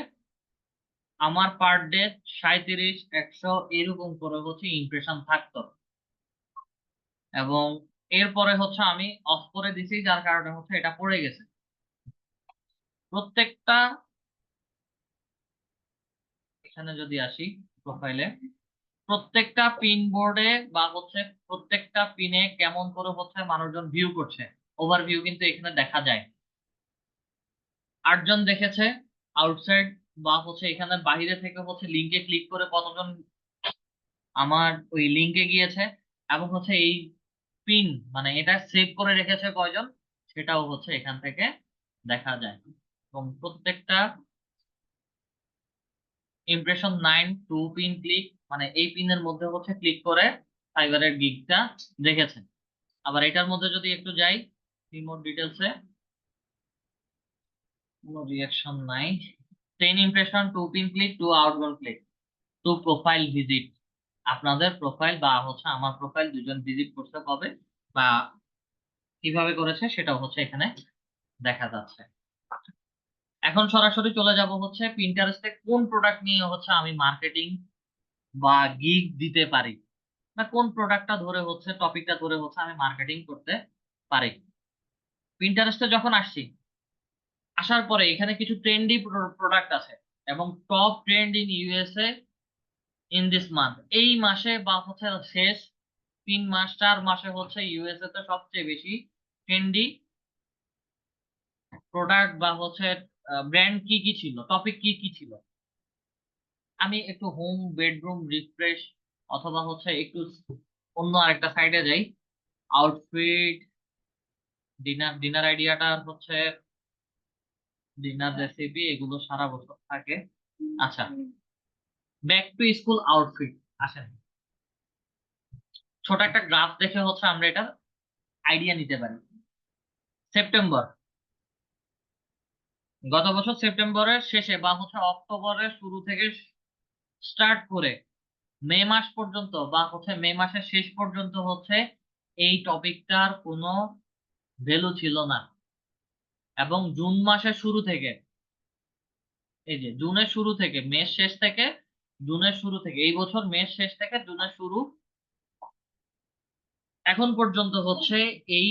S1: আমার পার ডে 37, 100 এরকম করে হচ্ছে ইমপ্রেশন থাকতো, এবং এরপরে হচ্ছে আমি অফ করে দিছি, যার কারণে হচ্ছে এটা পড়ে গেছে। প্রত্যেকটা, এখানে যদি আসি প্রোফাইলে, প্রত্যেকটা পিন বোর্ডে বা হচ্ছে প্রত্যেকটা পিনে কেমন করে হচ্ছে মানুষজন ভিউ করছে ওভারভিউ কিন্তু এখানে দেখা যায়। 8 জন দেখেছে আউটসাইড বা হচ্ছে এখানে বাইরে থেকে হচ্ছে লিঙ্কে ক্লিক করে কতজন আমার ওই লিঙ্কে গিয়েছে, এবং হচ্ছে এই পিন মানে এটা সেভ করে রেখেছে কয়জন, সেটাও হচ্ছে এখান থেকে দেখা যায়। এবং প্রত্যেকটা ইমপ্রেশন 9 2 পিন ক্লিক, মানে এই পিনের মধ্যে হচ্ছে ক্লিক করে ফাইবারের গিগটা দেখেছেন। আবার এটার মধ্যে যদি একটু যাই রিমোট ডিটেলসে, কোনো রিয়াকশন নাই। 10 impression 2 pin click 2 outbound click 2 profile visit. আপনাদের প্রোফাইল বা হচ্ছে আমার প্রোফাইল দুজন ভিজিট করতে হবে বা কিভাবে করেছে সেটাও হচ্ছে এখানে দেখা যাচ্ছে। এখন সরাসরি চলে যাব হচ্ছে পিন্টারেস্টে কোন প্রোডাক্ট নিয়ে হচ্ছে আমি মার্কেটিং বা গিগ দিতে পারি, বা কোন প্রোডাক্টটা ধরে হচ্ছে টপিকটা ধরে হচ্ছে আমি মার্কেটিং করতে পারি। পিন্টারেস্টে যখন আসছি, আসার পরে এখানে কিছু ট্রেন্ডি প্রোডাক্ট আছে এবং top trend in USA in this month. এই মাসে বা হচ্ছে শেষ 3 মাস 4 মাসে হচ্ছে ইউএসএ তে সবচেয়ে বেশি ট্রেন্ডি প্রোডাক্ট বা হচ্ছে ব্র্যান্ড কি কি ছিল, টপিক কি কি ছিল। আমি একটু হোম বেডরুম রিফ্রেশ অথবা হচ্ছে একটু অন্য আরেকটা সাইডে যাই। আউটফিট, ডিনার আইডিয়াটা হচ্ছে ডিনার রেসিপি, এগুলো সারা বছর থাকে। আচ্ছা, ব্যাক টু স্কুল আউটফিট আসেন, ছোট একটা গ্রাফ দেখে হচ্ছে আমরা এটা আইডিয়া নিতে পারি। সেপ্টেম্বর, গত বছর সেপ্টেম্বরের শেষে বা হচ্ছে অক্টোবরের শুরু থেকে স্টার্ট করে মে মাস পর্যন্ত বা হচ্ছে মে মাসের শেষ পর্যন্ত হচ্ছে এই টপিকটার কোনো ভ্যালু ছিল না। এবং জুন মাসের শুরু থেকে, এই যে জুনের শুরু থেকে মের শেষ থেকে জুনের শুরু থেকে, এই বছর মের শেষ থেকে জুনের শুরু, এখন পর্যন্ত হচ্ছে এই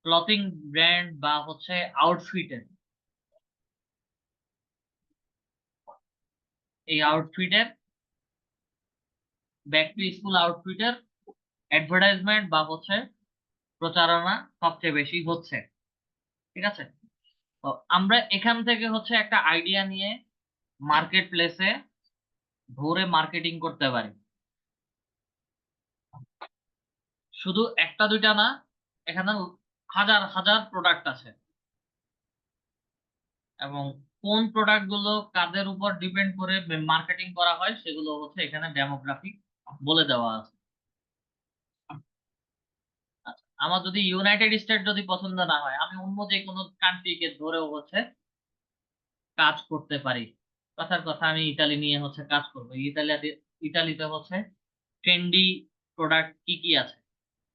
S1: ক্লথিং ব্র্যান্ড বা হচ্ছে আউটফিটের ব্যাক টু স্কুল আউটফিটের অ্যাডভার্টাইজমেন্ট বা হচ্ছে প্রচারণা সবচেয়ে বেশি হচ্ছে, ঠিক আছে? তো আমরা এখান থেকে হচ্ছে একটা আইডিয়া নিয়ে মার্কেট প্লেসে ধরে মার্কেটিং করতে পারি। শুধু একটা দুইটা না, এখানে হাজার হাজার প্রোডাক্ট আছে এবং কোন প্রোডাক্ট গুলো কাদের উপর ডিপেন্ড করে মার্কেটিং করা হয় সেগুলো হচ্ছে এখানে ডেমোগ্রাফিক বলে দেওয়া আছে। আচ্ছা, আমার যদি ইউনাইটেড স্টেট যদি পছন্দ না হয়, আমি অন্য যে কোনো কান্ট্রিকে ধরেও হচ্ছে কাজ করতে পারি। কথার কথা, আমি ইতালি নিয়ে হচ্ছে কাজ করবো। ইতালিতে হচ্ছে ট্রেন্ডি প্রোডাক্ট কি কি আছে,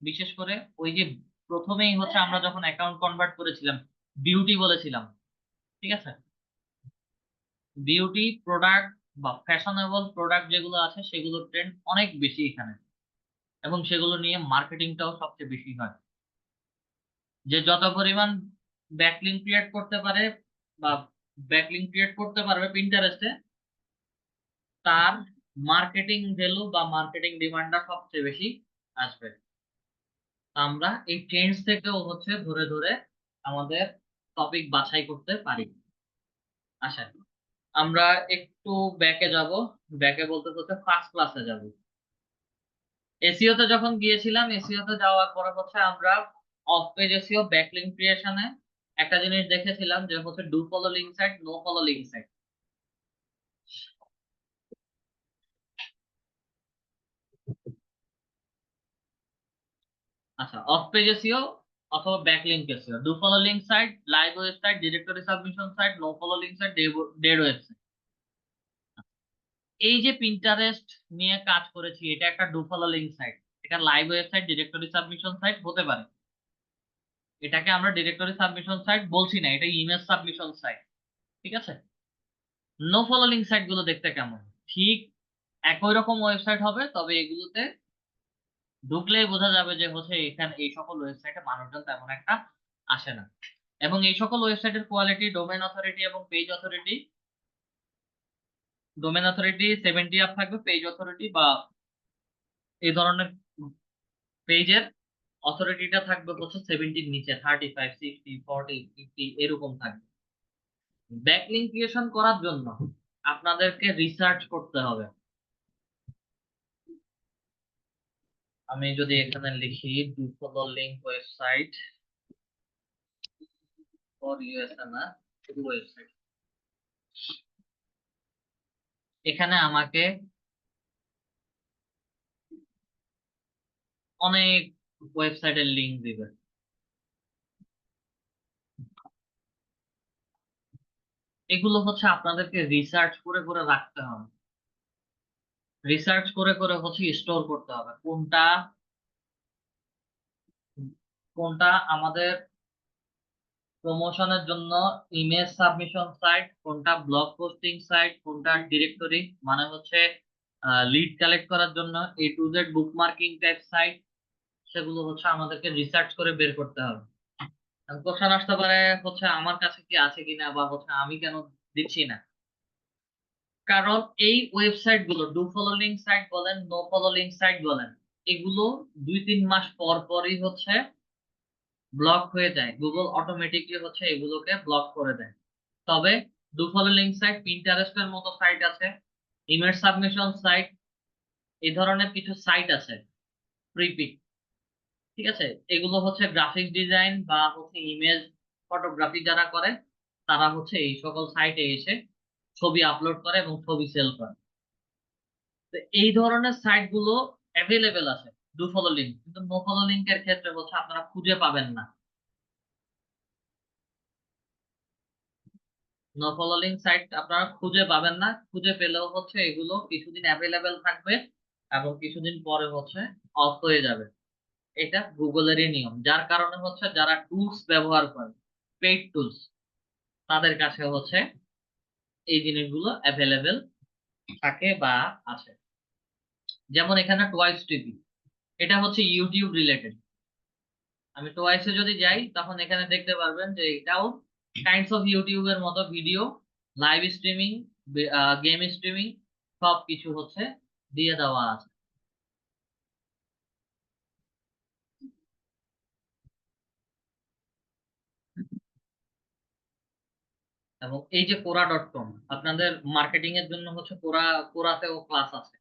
S1: বিশেষ করে ওই যে প্রথমেই হচ্ছে আমরা যখন অ্যাকাউন্ট কনভার্ট করেছিলাম বিউটি বলেছিলাম, ঠিক আছে? বিউটি প্রোডাক্ট বা ফ্যাশনেবল প্রোডাক্ট যেগুলো আছে সেগুলোর ট্রেন্ড অনেক বেশি এখানে, এবং সেগুলো নিয়ে মার্কেটিংটাও সবচেয়ে বেশি হয়। যে যত পরিমাণ ব্যাকলিঙ্ক ক্রিয়েট করতে পারে বা ব্যাকলিঙ্ক ক্রিয়েট করতে পারবে পিন্টারেস্টে, তার মার্কেটিং ভ্যালু বা মার্কেটিং ডিমান্ডটা সবচেয়ে বেশি আসবে। আমরা এই ট্রেন্ডস থেকেও হচ্ছে ধরে ধরে আমাদের টপিক বাছাই করতে পারি। আচ্ছা, আমরা একটু ব্যাকে যাব। ব্যাকে বলতে বলতে ফার্স্ট ক্লাসে যাব। এসইও তে যখন গিয়েছিলাম, এসইও তে যাওয়ার পরে হচ্ছে আমরা অফ পেজ এসইও ব্যাকলিঙ্ক ক্রিয়েশনে একটা জিনিস দেখেছিলাম যে হচ্ছে do follow link site, no follow link site. আচ্ছা, অফ পেজ এসইও অথবা backlink SEO, do follow link site, live website, directory submission site, no follow link site, dead website. এই যে পিন্টারেস্ট নিয়ে কাজ করেছি, এটা একটা ডু ফলো লিঙ্ক সাইট, এটা live website, directory submission site হতে পারে। এটাকে আমরা ডিরেক্টরি সাবমিশন সাইট বলছি না, এটা ইমেজ সাবমিশন সাইট, ঠিক আছে? নো ফলো লিঙ্ক সাইট গুলো দেখতে কেমন? ঠিক একই রকম ওয়েবসাইট হবে, তবে এগুলোতে ঢুকলেই বোঝা যাবে যে হচ্ছে এখানে এই সকল ওয়েবসাইটে মানুষজন তেমন একটা আসে না, এবং এই সকল ওয়েবসাইটের কোয়ালিটি, ডোমেন অথরিটি এবং page authority, domain authority 70 up থাকবে, পেজ অথরিটি বা এই ধরনের পেজের অথরিটিটা থাকবে হচ্ছে 70 নিচে, 35, 60, 40, 50 এরকম থাকবে। ব্যাকলিঙ্ক ক্রিয়েশন করার জন্য আপনাদেরকে রিসার্চ করতে হবে। আমি যদি এখানে লিখি do follow link website for USA, না শুধু ওয়েবসাইট, এখানে আমাকে অনেক ওয়েবসাইটের লিঙ্ক দিবে। এগুলো হচ্ছে আপনাদেরকে রিসার্চ করে করে রাখতে হবে, রিসার্চ করে করে হচ্ছে স্টোর করতে হবে কোনটা কোনটা আমাদের প্রমোশনের জন্য ইমেজ সাবমিশন সাইট, কোনটা ব্লগ পোস্টিং সাইট, কোনটা ডিরেক্টরি মানে হচ্ছে লিড কালেক্ট করার জন্য A to Z bookmarking type site, সেগুলো হচ্ছে আমাদেরকে রিসার্চ করে বের করতে হবে। কোশ্চেন আসতে পারে হচ্ছে আমার কাছে কি আছে কিনা বা হচ্ছে আমি কেন দিচ্ছি না। কারণ এই ওয়েবসাইট গুলো ডু ফলো লিঙ্ক সাইট বলেন, নো ফলো লিঙ্ক সাইট বলেন, এগুলো 2-3 মাস পর পরই হচ্ছে ব্লক হয়ে যায়। গুগল অটোমেটিকলি হচ্ছে এগুলোকে ব্লক করে দেয়। তবে ডু ফলো লিঙ্ক সাইট, পিন্টারেস্টের মতো সাইট আছে, ইমেজ সাবমিশন সাইট, এই ধরনের কিছু সাইট আছে, প্রিপিক, ঠিক আছে? এগুলো হচ্ছে গ্রাফিক্স ডিজাইন বা হচ্ছে ইমেজ ফটোগ্রাফি যারা করে, তারা হচ্ছে এই সকল সাইটে এসে ছবি আপলোড করে এবং ছবি সেল করে। তো এই ধরনের সাইট গুলো অ্যাভেলেবেল আছে ডু ফলো লিঙ্ক, কিন্তু নো ফলো লিঙ্কের ক্ষেত্রে হচ্ছে আপনারা খুঁজে পাবেন না। নো ফলো লিঙ্ক সাইট আপনারা খুঁজে পাবেন না, খুঁজে পেলেও হচ্ছে এগুলো কিছুদিন অ্যাভেলেবেল থাকবে এবং কিছুদিন পরে হচ্ছে অফ হয়ে যাবে। এটা গুগলেরই নিয়ম, যার কারণে হচ্ছে যারা টুলস ব্যবহার করে, পেইড টুলস, তাদের কাছে হচ্ছে এই জিনিসগুলো অ্যাভেলেবেল থাকে বা আছে। যেমন এখানে টয়েস টিভি, এটা হচ্ছে ইউটিউব রিলেটেড। আমি টোয়াইসে যদি যাই তখন এখানে দেখতে পারবেন যে এটাও কাইন্ডস অফ ইউটিউবের মতো video, live streaming, game streaming সব কিছু হচ্ছে দিয়ে দেওয়া আছে। এবং এই যে কোরা.com, আপনাদের মার্কেটিং এর জন্য হচ্ছে কোরাতেও ক্লাস আছে।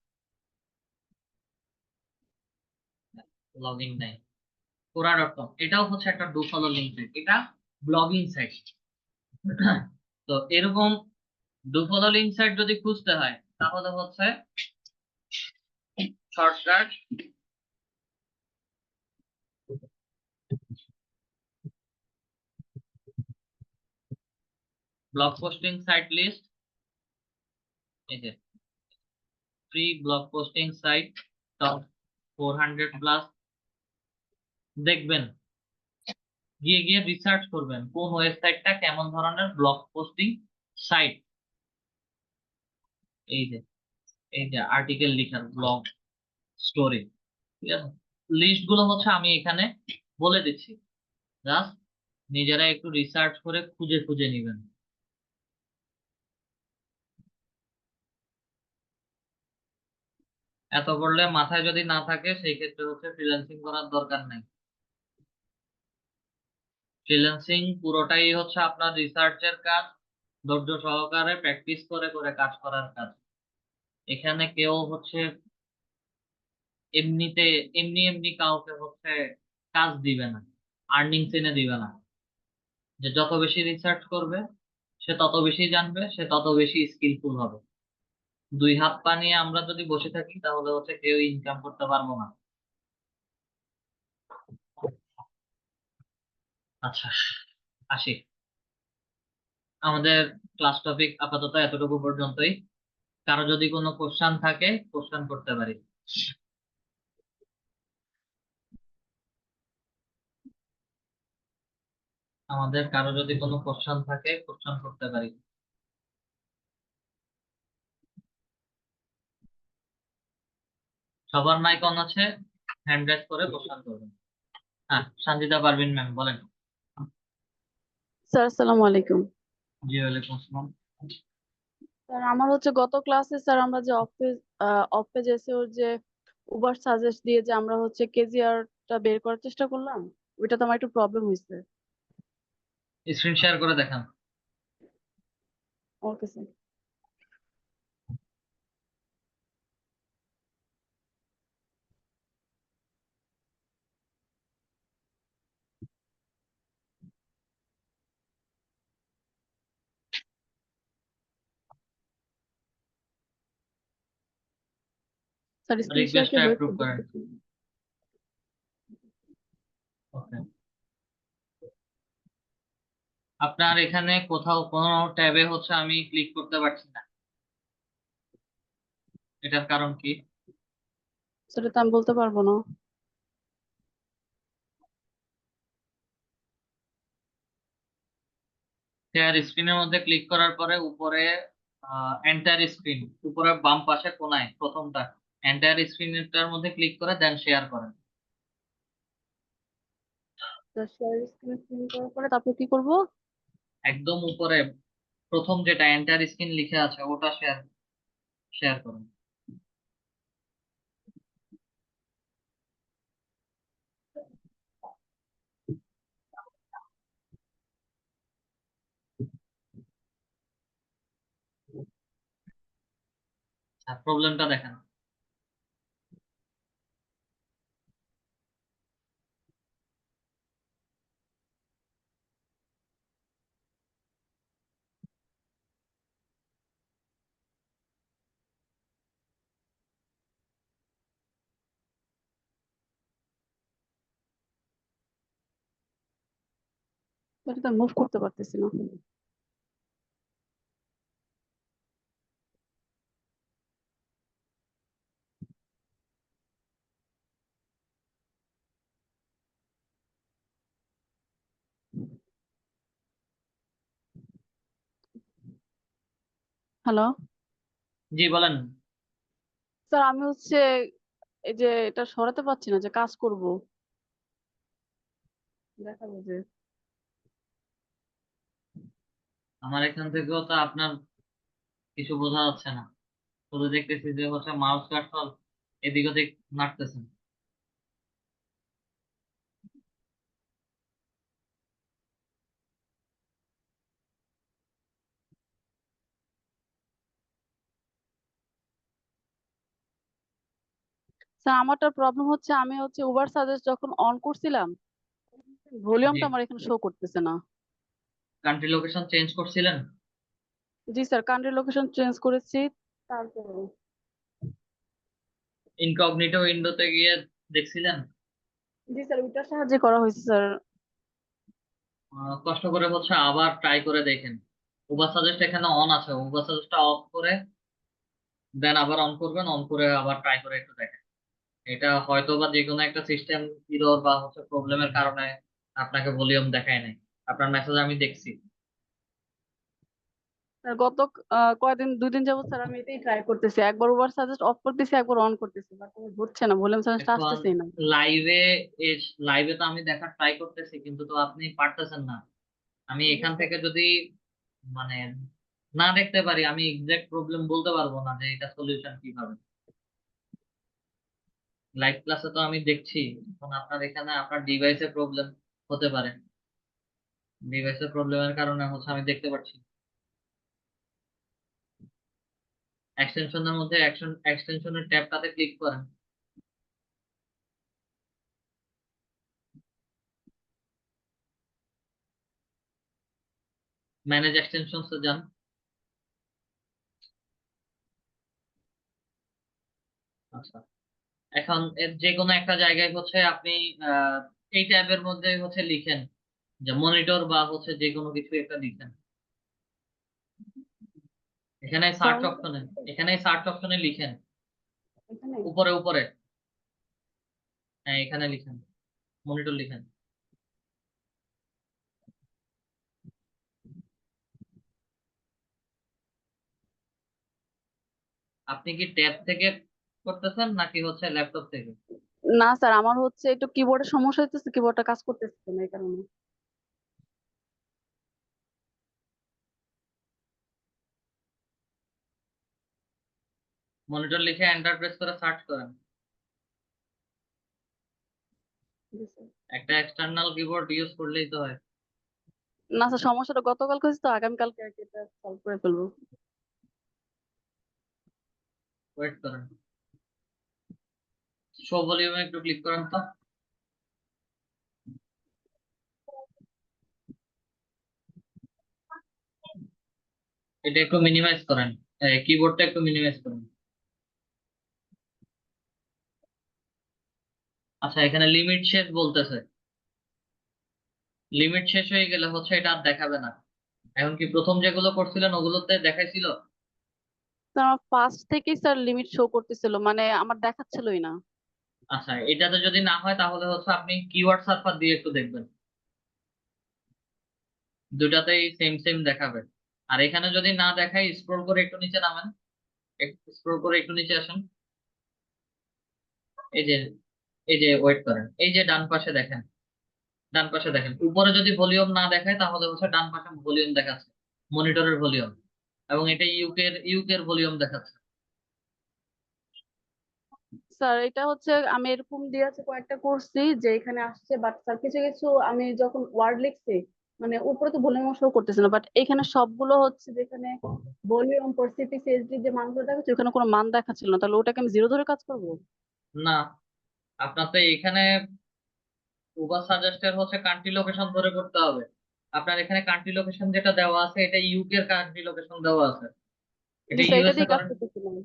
S1: লগইন নাই। কোরা.com এটাও হচ্ছে একটা ডু ফলো লিঙ্ক সাইট, এটা ব্লগিং সাইট। তো এরকম ডু ফলো লিঙ্ক সাইট যদি খুঁজতে হয় তাহলে হচ্ছে shortcut blog posting site list, এই যে free blog posting site top 400 plus, দেখবেন গিয়ে গিয়ে রিসার্চ করবেন কোন ওয়েবসাইটটা কেমন ধরনের ব্লগ পোস্টিং সাইট। এই যে আর্টিকেল লিখার ব্লগ স্টোরি, ঠিক আছে। লিস্ট গুলো হচ্ছে আমি এখানে বলে দিচ্ছি, জাস্ট নিজেরা একটু রিসার্চ করে খুঁজে খুঁজে নিবেন। এত করলে মাথায় যদি না থাকে সেই ক্ষেত্রে হচ্ছে ফ্রিল্যান্সিং করার দরকার নাই। ফ্রিল্যান্সিং পুরোটাই হচ্ছে আপনার রিসার্চের কাজ, ধৈর্য সহকারে প্র্যাকটিস করে করে কাজ করার কাজ। এখানে কেউ হচ্ছে এমনিতে এমনি এমনি কাউকে হচ্ছে কাজ দিবে না, আর্নিংস এনে দিবে না। যে যত বেশি রিসার্চ করবে সে তত বেশি জানবে, সে তত বেশি স্কিলফুল হবে। দুই হাত পা নিয়ে আমরা যদি বসে থাকি তাহলে হচ্ছে কেউ ইনকাম করতে পারবো না। আচ্ছা, আসি। আমাদের ক্লাস টপিক আপাতত এতটুকু পর্যন্তই। কারো যদি কোনো কোশ্চেন থাকে কোশ্চেন করতে পারি। আমাদের কারো যদি কোনো কোশ্চেন থাকে কোশ্চেন করতে পারি। সবার মাইক অন আছে, হ্যান্ড রাইজ করে কোশ্চেন করবেন। হ্যাঁ, সঞ্জিতা পারভিন ম্যাম বলেন।
S7: স্যার আসসালামু আলাইকুম।
S1: জি ওয়ালাইকুম আসসালাম।
S7: স্যার আমার হচ্ছে গত ক্লাসে স্যার আমরা যে অফ পেজ এসেও যে উবার সাজেস্ট দিয়ে যে আমরা হচ্ছে কেজিআরটা বের করার চেষ্টা করলাম, ওইটা তো আমার একটু প্রবলেম হয়েছে।
S1: স্ক্রিন শেয়ার করে দেখান।
S7: Okay sir. Sir screen share কি
S1: রিকোয়েস্টটা
S7: হয়েছে?
S1: অ্যাপ্রুভ করেন। ওকে। আপনার এখানে কোথাও কোনো ট্যাবে হচ্ছে আমি ক্লিক করতে পারছি না, এটার কারণ কি?
S7: সেটা তো আমি বলতে পারবো না।
S1: শেয়ার স্ক্রিনের মধ্যে ক্লিক করার পরে উপরে এন্টায়ার স্ক্রিন, উপরে বাম পাশে কোনায় প্রথমটা এন্টায়ার স্ক্রিনটার মধ্যে ক্লিক করে দেন শেয়ার করেন।
S7: শেয়ার স্ক্রিন করার পরে তারপর কি করব?
S1: একদম উপরে প্রথম যেটা এন্টায়ার স্ক্রিন লিখে আছে ওটা শেয়ার শেয়ার করুন। প্রবলেমটা দেখেন।
S7: সেটা তো মুভ করতে পারতেছি না। হ্যালো
S1: জি বলেন।
S7: স্যার, আমি হচ্ছে এই যে এটা সরাতে পারছি না যে কাজ করব দেখাবো যে
S1: আমার এখান থেকেও তো আপনার কিছু বোঝা যাচ্ছে না, শুধু দেখতেছি যে হচ্ছে মাউস কার্সর এদিক ওদিক নাড়তেছেন।
S7: স্যার আমারটার প্রবলেম হচ্ছে আমি হচ্ছে উবার সাজেস্ট যখন অন করছিলাম
S1: জি,
S7: ভলিউমটা আমার এখানে শো করতেছে না।
S1: কান্ট্রি লোকেশন চেঞ্জ করছিলেন?
S7: জি স্যার কান্ট্রি লোকেশন চেঞ্জ করেছি তারপরে
S1: ইনকগনিটো উইন্ডোতে গিয়ে দেখছিলেন?
S7: জি স্যার ওইটার সাহায্যে করা হয়েছে স্যার।
S1: কষ্ট করে হচ্ছে আবার ট্রাই করে দেখেন। উবার সাজেস্ট এখানে অন আছে, উবার সাজেস্টটা অফ করে দেন আবার অন করবেন, অন করে আবার ট্রাই করে একটু দেখেন। এটা হয়তো বা যে কোনো একটা সিস্টেম ইরর বা হচ্ছে প্রবলেমের কারণে আপনাকে ভলিউম দেখায় নাই। আপনার মেসেজ আমি দেখছি।
S7: স্যার গত কয়দিন 2 দিন যাবত স্যার আমি এটাই ট্রাই করতেছি, একবার উবার সাজেস্ট অফ করতেছি একবার অন করতেছি বাট হচ্ছে না, ভলিউম সাজেস্ট
S1: এখন
S7: আসতেছেই না।
S1: লাইভে লাইভে তো আমি দেখার ট্রাই করতেছি, কিন্তু তো আপনি পারতেছেন না। আমি
S7: জি
S1: এখান
S7: স্যার।
S1: থেকে যদি মানে না দেখতে পারি, আমি এক্সাক্ট প্রবলেম বলতে পারবো না যে এটা সলিউশন কিভাবে। লাইভ ক্লাসে তো আমি দেখছি। এখন আপনার এখানে আপনার ডিভাইসে প্রবলেম হতে পারে, ডিভাইসের প্রবলেমের কারণে হচ্ছে আমি দেখতে পাচ্ছি। এক্সটেনশনের মধ্যে এক্সটেনশনের ট্যাবটাতে ক্লিক করেন। ম্যানেজ এক্সটেনশনস এ যান। আচ্ছা, এখন এর যে কোনো একটা জায়গায় হচ্ছে আপনি আহ, এই ট্যাবের মধ্যে হচ্ছে লিখেন যে মনিটর বা হচ্ছে যে কোনো কিছু একটা লিখেন। এখানে সার্চ
S7: স্যার
S1: অপশনে, এখানে সার্চ অপশনে লিখেন
S7: এখানে
S1: উপরে উপরে। হ্যাঁ, এখানে লিখেন, মনিটর লিখেন। আপনি কি ট্যাব থেকে করতেছেন নাকি হচ্ছে ল্যাপটপ থেকে?
S7: না স্যার আমার হচ্ছে একটু কিবোর্ডের সমস্যা হইতেছে, কিবোর্ডটা কাজ করতেছে না এই কারণে।
S1: মনিটর লিখে এন্টার প্রেস করে সার্চ করেন।
S7: জি স্যার।
S1: একটা এক্সটার্নাল কিবোর্ড ইউজ করলেই তো হয়।
S7: না স্যার সমস্যাটা গতকাল হয়েছে তো আগামীকালকে আর কি এটা সলভ করে ফেলবো।
S1: ওয়েট করেন, শো ভলিউমে একটু ক্লিক করেন তো। এটা একটু মিনিমাইজ করেন, কিবোর্ডটা একটু মিনিমাইজ করেন। আচ্ছা, এখানে লিমিট শেষ বলতেছে। লিমিট শেষ হয়ে গেলে হচ্ছে এটা আর দেখাবে না। এখন কি প্রথম যেগুলো করছিলেন ওগুলোতে দেখাইছিল?
S7: স্যার আমার ফার্স্ট থেকেই স্যার লিমিট শো করতেছিল, মানে আমার দেখাচ্ছিলই না।
S1: আচ্ছা, এটাতে যদি না হয় তাহলে হচ্ছে আপনি কিওয়ার্ড সার্ফার দিয়ে একটু দেখবেন, দুটাতেই সেম সেম দেখাবে। আর এখানে যদি না দেখায় স্ক্রল করে একটু নিচে নামেন, স্ক্রল করে একটু নিচে আসেন। এই যে, এই যে ওয়েট করেন, এই যে ডান পাশে দেখেন, ডান পাশে দেখেন উপরে যদি ভলিউম না দেখায় তাহলে হচ্ছে ডান পাশে ভলিউম দেখাচ্ছে, মনিটরের ভলিউম। এবং এটা ইউকের ভলিউম দেখাচ্ছে।
S7: স্যার এটা হচ্ছে আমি এরকম দিয়েছে কয়েকটা করছি যে এখানে আসছে, বাট স্যার কিছু কিছু আমি যখন ওয়ার্ড লিখছি মানে উপরে তো ভলিউম শো করতেছে না, বাট এখানে সবগুলো হচ্ছে যেখানে ভলিউম পারসিপিক্স এইচডি যে মানগুলো দেখাচ্ছে ওখানে কোনো মান দেখাচ্ছিল না, তাহলে ওটাকে আমি জিরো ধরে কাজ করবো?
S1: না, আপনার তো এখানে উবার সাজেস্টের হচ্ছে কান্ট্রি লোকেশন ধরে করতে হবে। আপনার এখানে কান্ট্রি লোকেশন যেটা দেওয়া আছে এটা ইউকের কান্ট্রি লোকেশন দেওয়া আছে,
S7: জি
S1: এটা
S7: স্যার এটা
S1: ইউএসএ
S7: দিয়ে কাজ
S1: করেন।
S7: করতেছিলাম।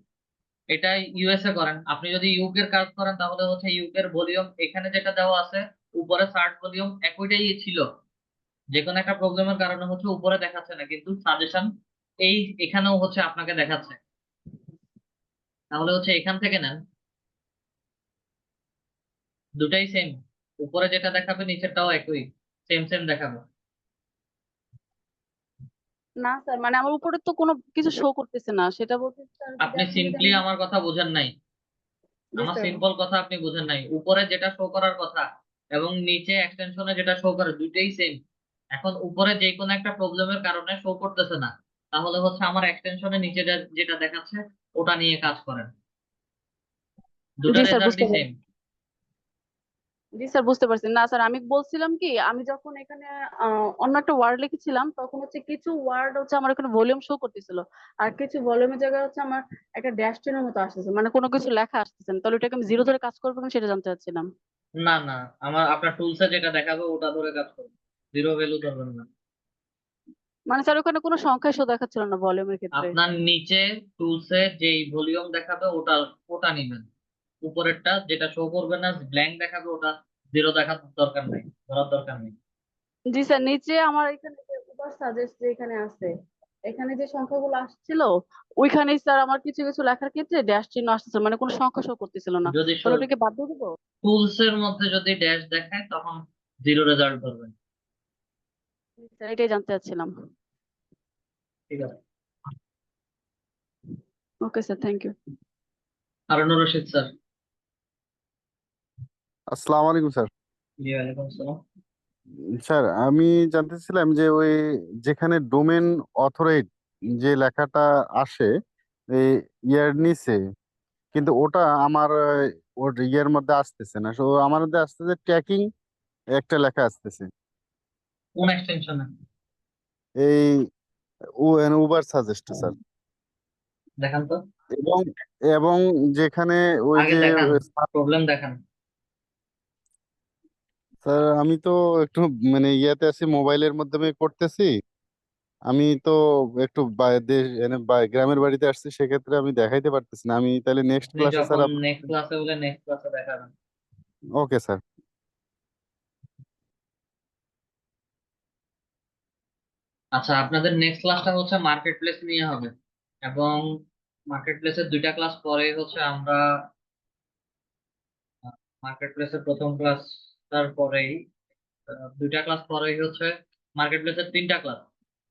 S1: এটা ইউএসএ করেন। আপনি যদি ইউকের কাজ করেন তাহলে হচ্ছে ইউকের ভলিউম এখানে যেটা দেওয়া আছে উপরে সার্চ ভলিউম একইটাই ছিল। যে কোনো একটা প্রবলেমের কারণে হচ্ছে উপরে দেখাচ্ছে না, কিন্তু সাজেশন এই এখানেও হচ্ছে আপনাকে দেখাচ্ছে। তাহলে হচ্ছে এখান থেকে নেন, দুটাই সেম। উপরে যেটা দেখাবে নিচেরটাও একই, সেম সেম দেখাবে।
S7: না স্যার মানে আমার উপরে তো কোনো কিছু শো করতেছে না, সেটা বলতে স্যার যদি
S1: আপনি
S7: আপনি যদি
S1: সিম্পলি
S7: আমি
S1: আমার কথা বোঝেন নাই।
S7: জি
S1: আমার
S7: স্যার।
S1: সিম্পল কথা আপনি বুঝেন নাই, উপরে যেটা শো করার কথা এবং নিচে এক্সটেনশনে যেটা শো করে দুইটাই সেম। এখন উপরে যে কোনো একটা প্রবলেমের কারণে শো করতেছে না, তাহলে হচ্ছে আমার এক্সটেনশনে নিচে যেটা দেখাচ্ছে ওটা নিয়ে কাজ করেন, দুটা
S7: জি স্যার, বুঝতে
S1: রেজাল্টই সেম।
S7: পারছি। জি স্যার, বুঝতে পারছি। না স্যার, আমি বলছিলাম কি, আমি যখন এখানে অন্য একটা ওয়ার্ড লিখেছিলাম তখন হচ্ছে কিছু ওয়ার্ড হচ্ছে আমার এখানে ভলিউম শো করতেছিল, আর কিছু ভলিউমের জায়গায় হচ্ছে আমার একটা ড্যাশ চিহ্নের মতো আসতেছে, মানে কোনো কিছু লেখা আসতেছে না। তাহলে ওটাকে আমি জিরো ধরে কাজ করবো কিনা সেটা জানতে চাচ্ছিলাম।
S1: না না, আপনার টুলসে যেটা দেখাবে ওটা ধরে কাজ করবে, জিরো ভ্যালু ধরবেন না।
S7: মানে স্যার ওখানে কোনো সংখ্যা শো দেখাচ্ছিল না ভলিউমের ক্ষেত্রে।
S1: আপনার নিচে টুলসে যেই ভলিউম দেখাবে ওটা ওটা নিবেন, উপরেরটা যেটা শো করবে না ব্ল্যাঙ্ক দেখাবে ওটা জিরো দেখার দরকার নেই, ধরার দরকার নেই।
S7: জি স্যার, নিচে আমার এখানে যে উবার সাজেস্ট যে এখানে আছে, এখানে যে সংখ্যাগুলো আসছিল ওইখানেই স্যার আমার কিছু কিছু লেখার ক্ষেত্রে ড্যাশ চিহ্ন আসতেছিল, মানে কোনো সংখ্যা শো করতেছিল না।
S1: যদি
S7: তাহলে ওটাকে বাদ দিয়ে দিবো?
S1: টুলস এর মধ্যে যদি ড্যাশ দেখায় তখন জিরো রেজাল্ট ধরবেন।
S7: স্যার এটাই জানতে চাচ্ছিলাম।
S1: ঠিক আছে।
S7: Okay sir, thank you.
S1: Harunur Rashid sir.
S2: আসসালামু আলাইকুম স্যার।
S1: জি ওয়ালাইকুম আসসালাম।
S2: স্যার আমি জানতেছিলাম যে ওই যেখানে ডোমেন অথরাইট যে লেখাটা আসে এই ইয়ার নিচে, কিন্তু ওটা আমার ওর ইয়ের মধ্যে আসতেছে না, সো আমার মধ্যে আসতেছে ট্র্যাকিং একটা লেখা আসতেছে
S1: কোন এক্সটেনশনে
S2: এই উবার সাজেস্ট স্যার।
S1: দেখান তো,
S2: এবং এবং যেখানে ওই
S1: আগে
S2: যে
S1: দেখান, প্রবলেম দেখান।
S2: স্যার আমি তো একটু মানে ইয়েতে আছি, মোবাইলের মাধ্যমে করতেছি। আমি তো একটু দেশ গ্রামের বাড়িতে আসছি, সেক্ষেত্রে আমি দেখাইতে পারতেছি না। আমি তাহলে নেক্সট
S1: আপনি
S2: ক্লাসে স্যার
S1: যখন নেক্সট ক্লাসে বলে নেক্সট ক্লাসে দেখাবেন।
S2: Okay sir.
S1: আচ্ছা, আপনাদের নেক্সট ক্লাসটা হচ্ছে মার্কেট প্লেস নিয়ে হবে, এবং মার্কেট প্লেসের দুইটা ক্লাস পরে হচ্ছে আমরা মার্কেট প্লেসের প্রথম ক্লাসটার পরেই দুইটা ক্লাস পরেই হচ্ছে মার্কেট প্লেসের তিনটা ক্লাস,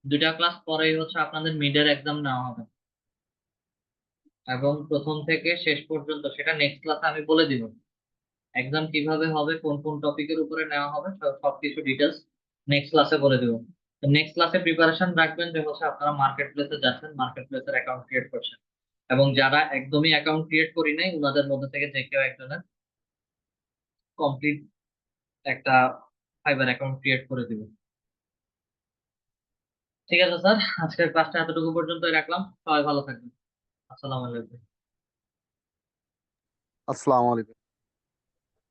S1: দুইটা ক্লাস পরেই হচ্ছে আপনাদের মিডের এক্সাম নেওয়া হবে, এবং প্রথম থেকে শেষ পর্যন্ত সেটা নেক্সট ক্লাসে আমি বলে দিব। এক্সাম কিভাবে হবে, কোন কোন টপিকের উপরে নেওয়া হবে, সবকিছু ডিটেলস নেক্সট ক্লাসে বলে দিব। নেক্সট ক্লাসে প্রিপারেশন রাখবেন যে হচ্ছে আপনারা মার্কেট প্লেসে যাচ্ছেন, মার্কেট প্লেসের অ্যাকাউন্ট ক্রিয়েট করছেন, এবং যারা একদমই অ্যাকাউন্ট ক্রিয়েট করি নাই ওনাদের মধ্যে থেকে যে কেউ একজনের কমপ্লিট একটা ফাইবার অ্যাকাউন্ট ক্রিয়েট করে দিব। ঠিক আছে স্যার, আজকের ক্লাসটা এতটুকু পর্যন্তই রাখলাম, সবাই ভালো থাকবেন। আসসালামু আলাইকুম।
S2: আসসালামু আলাইকুম।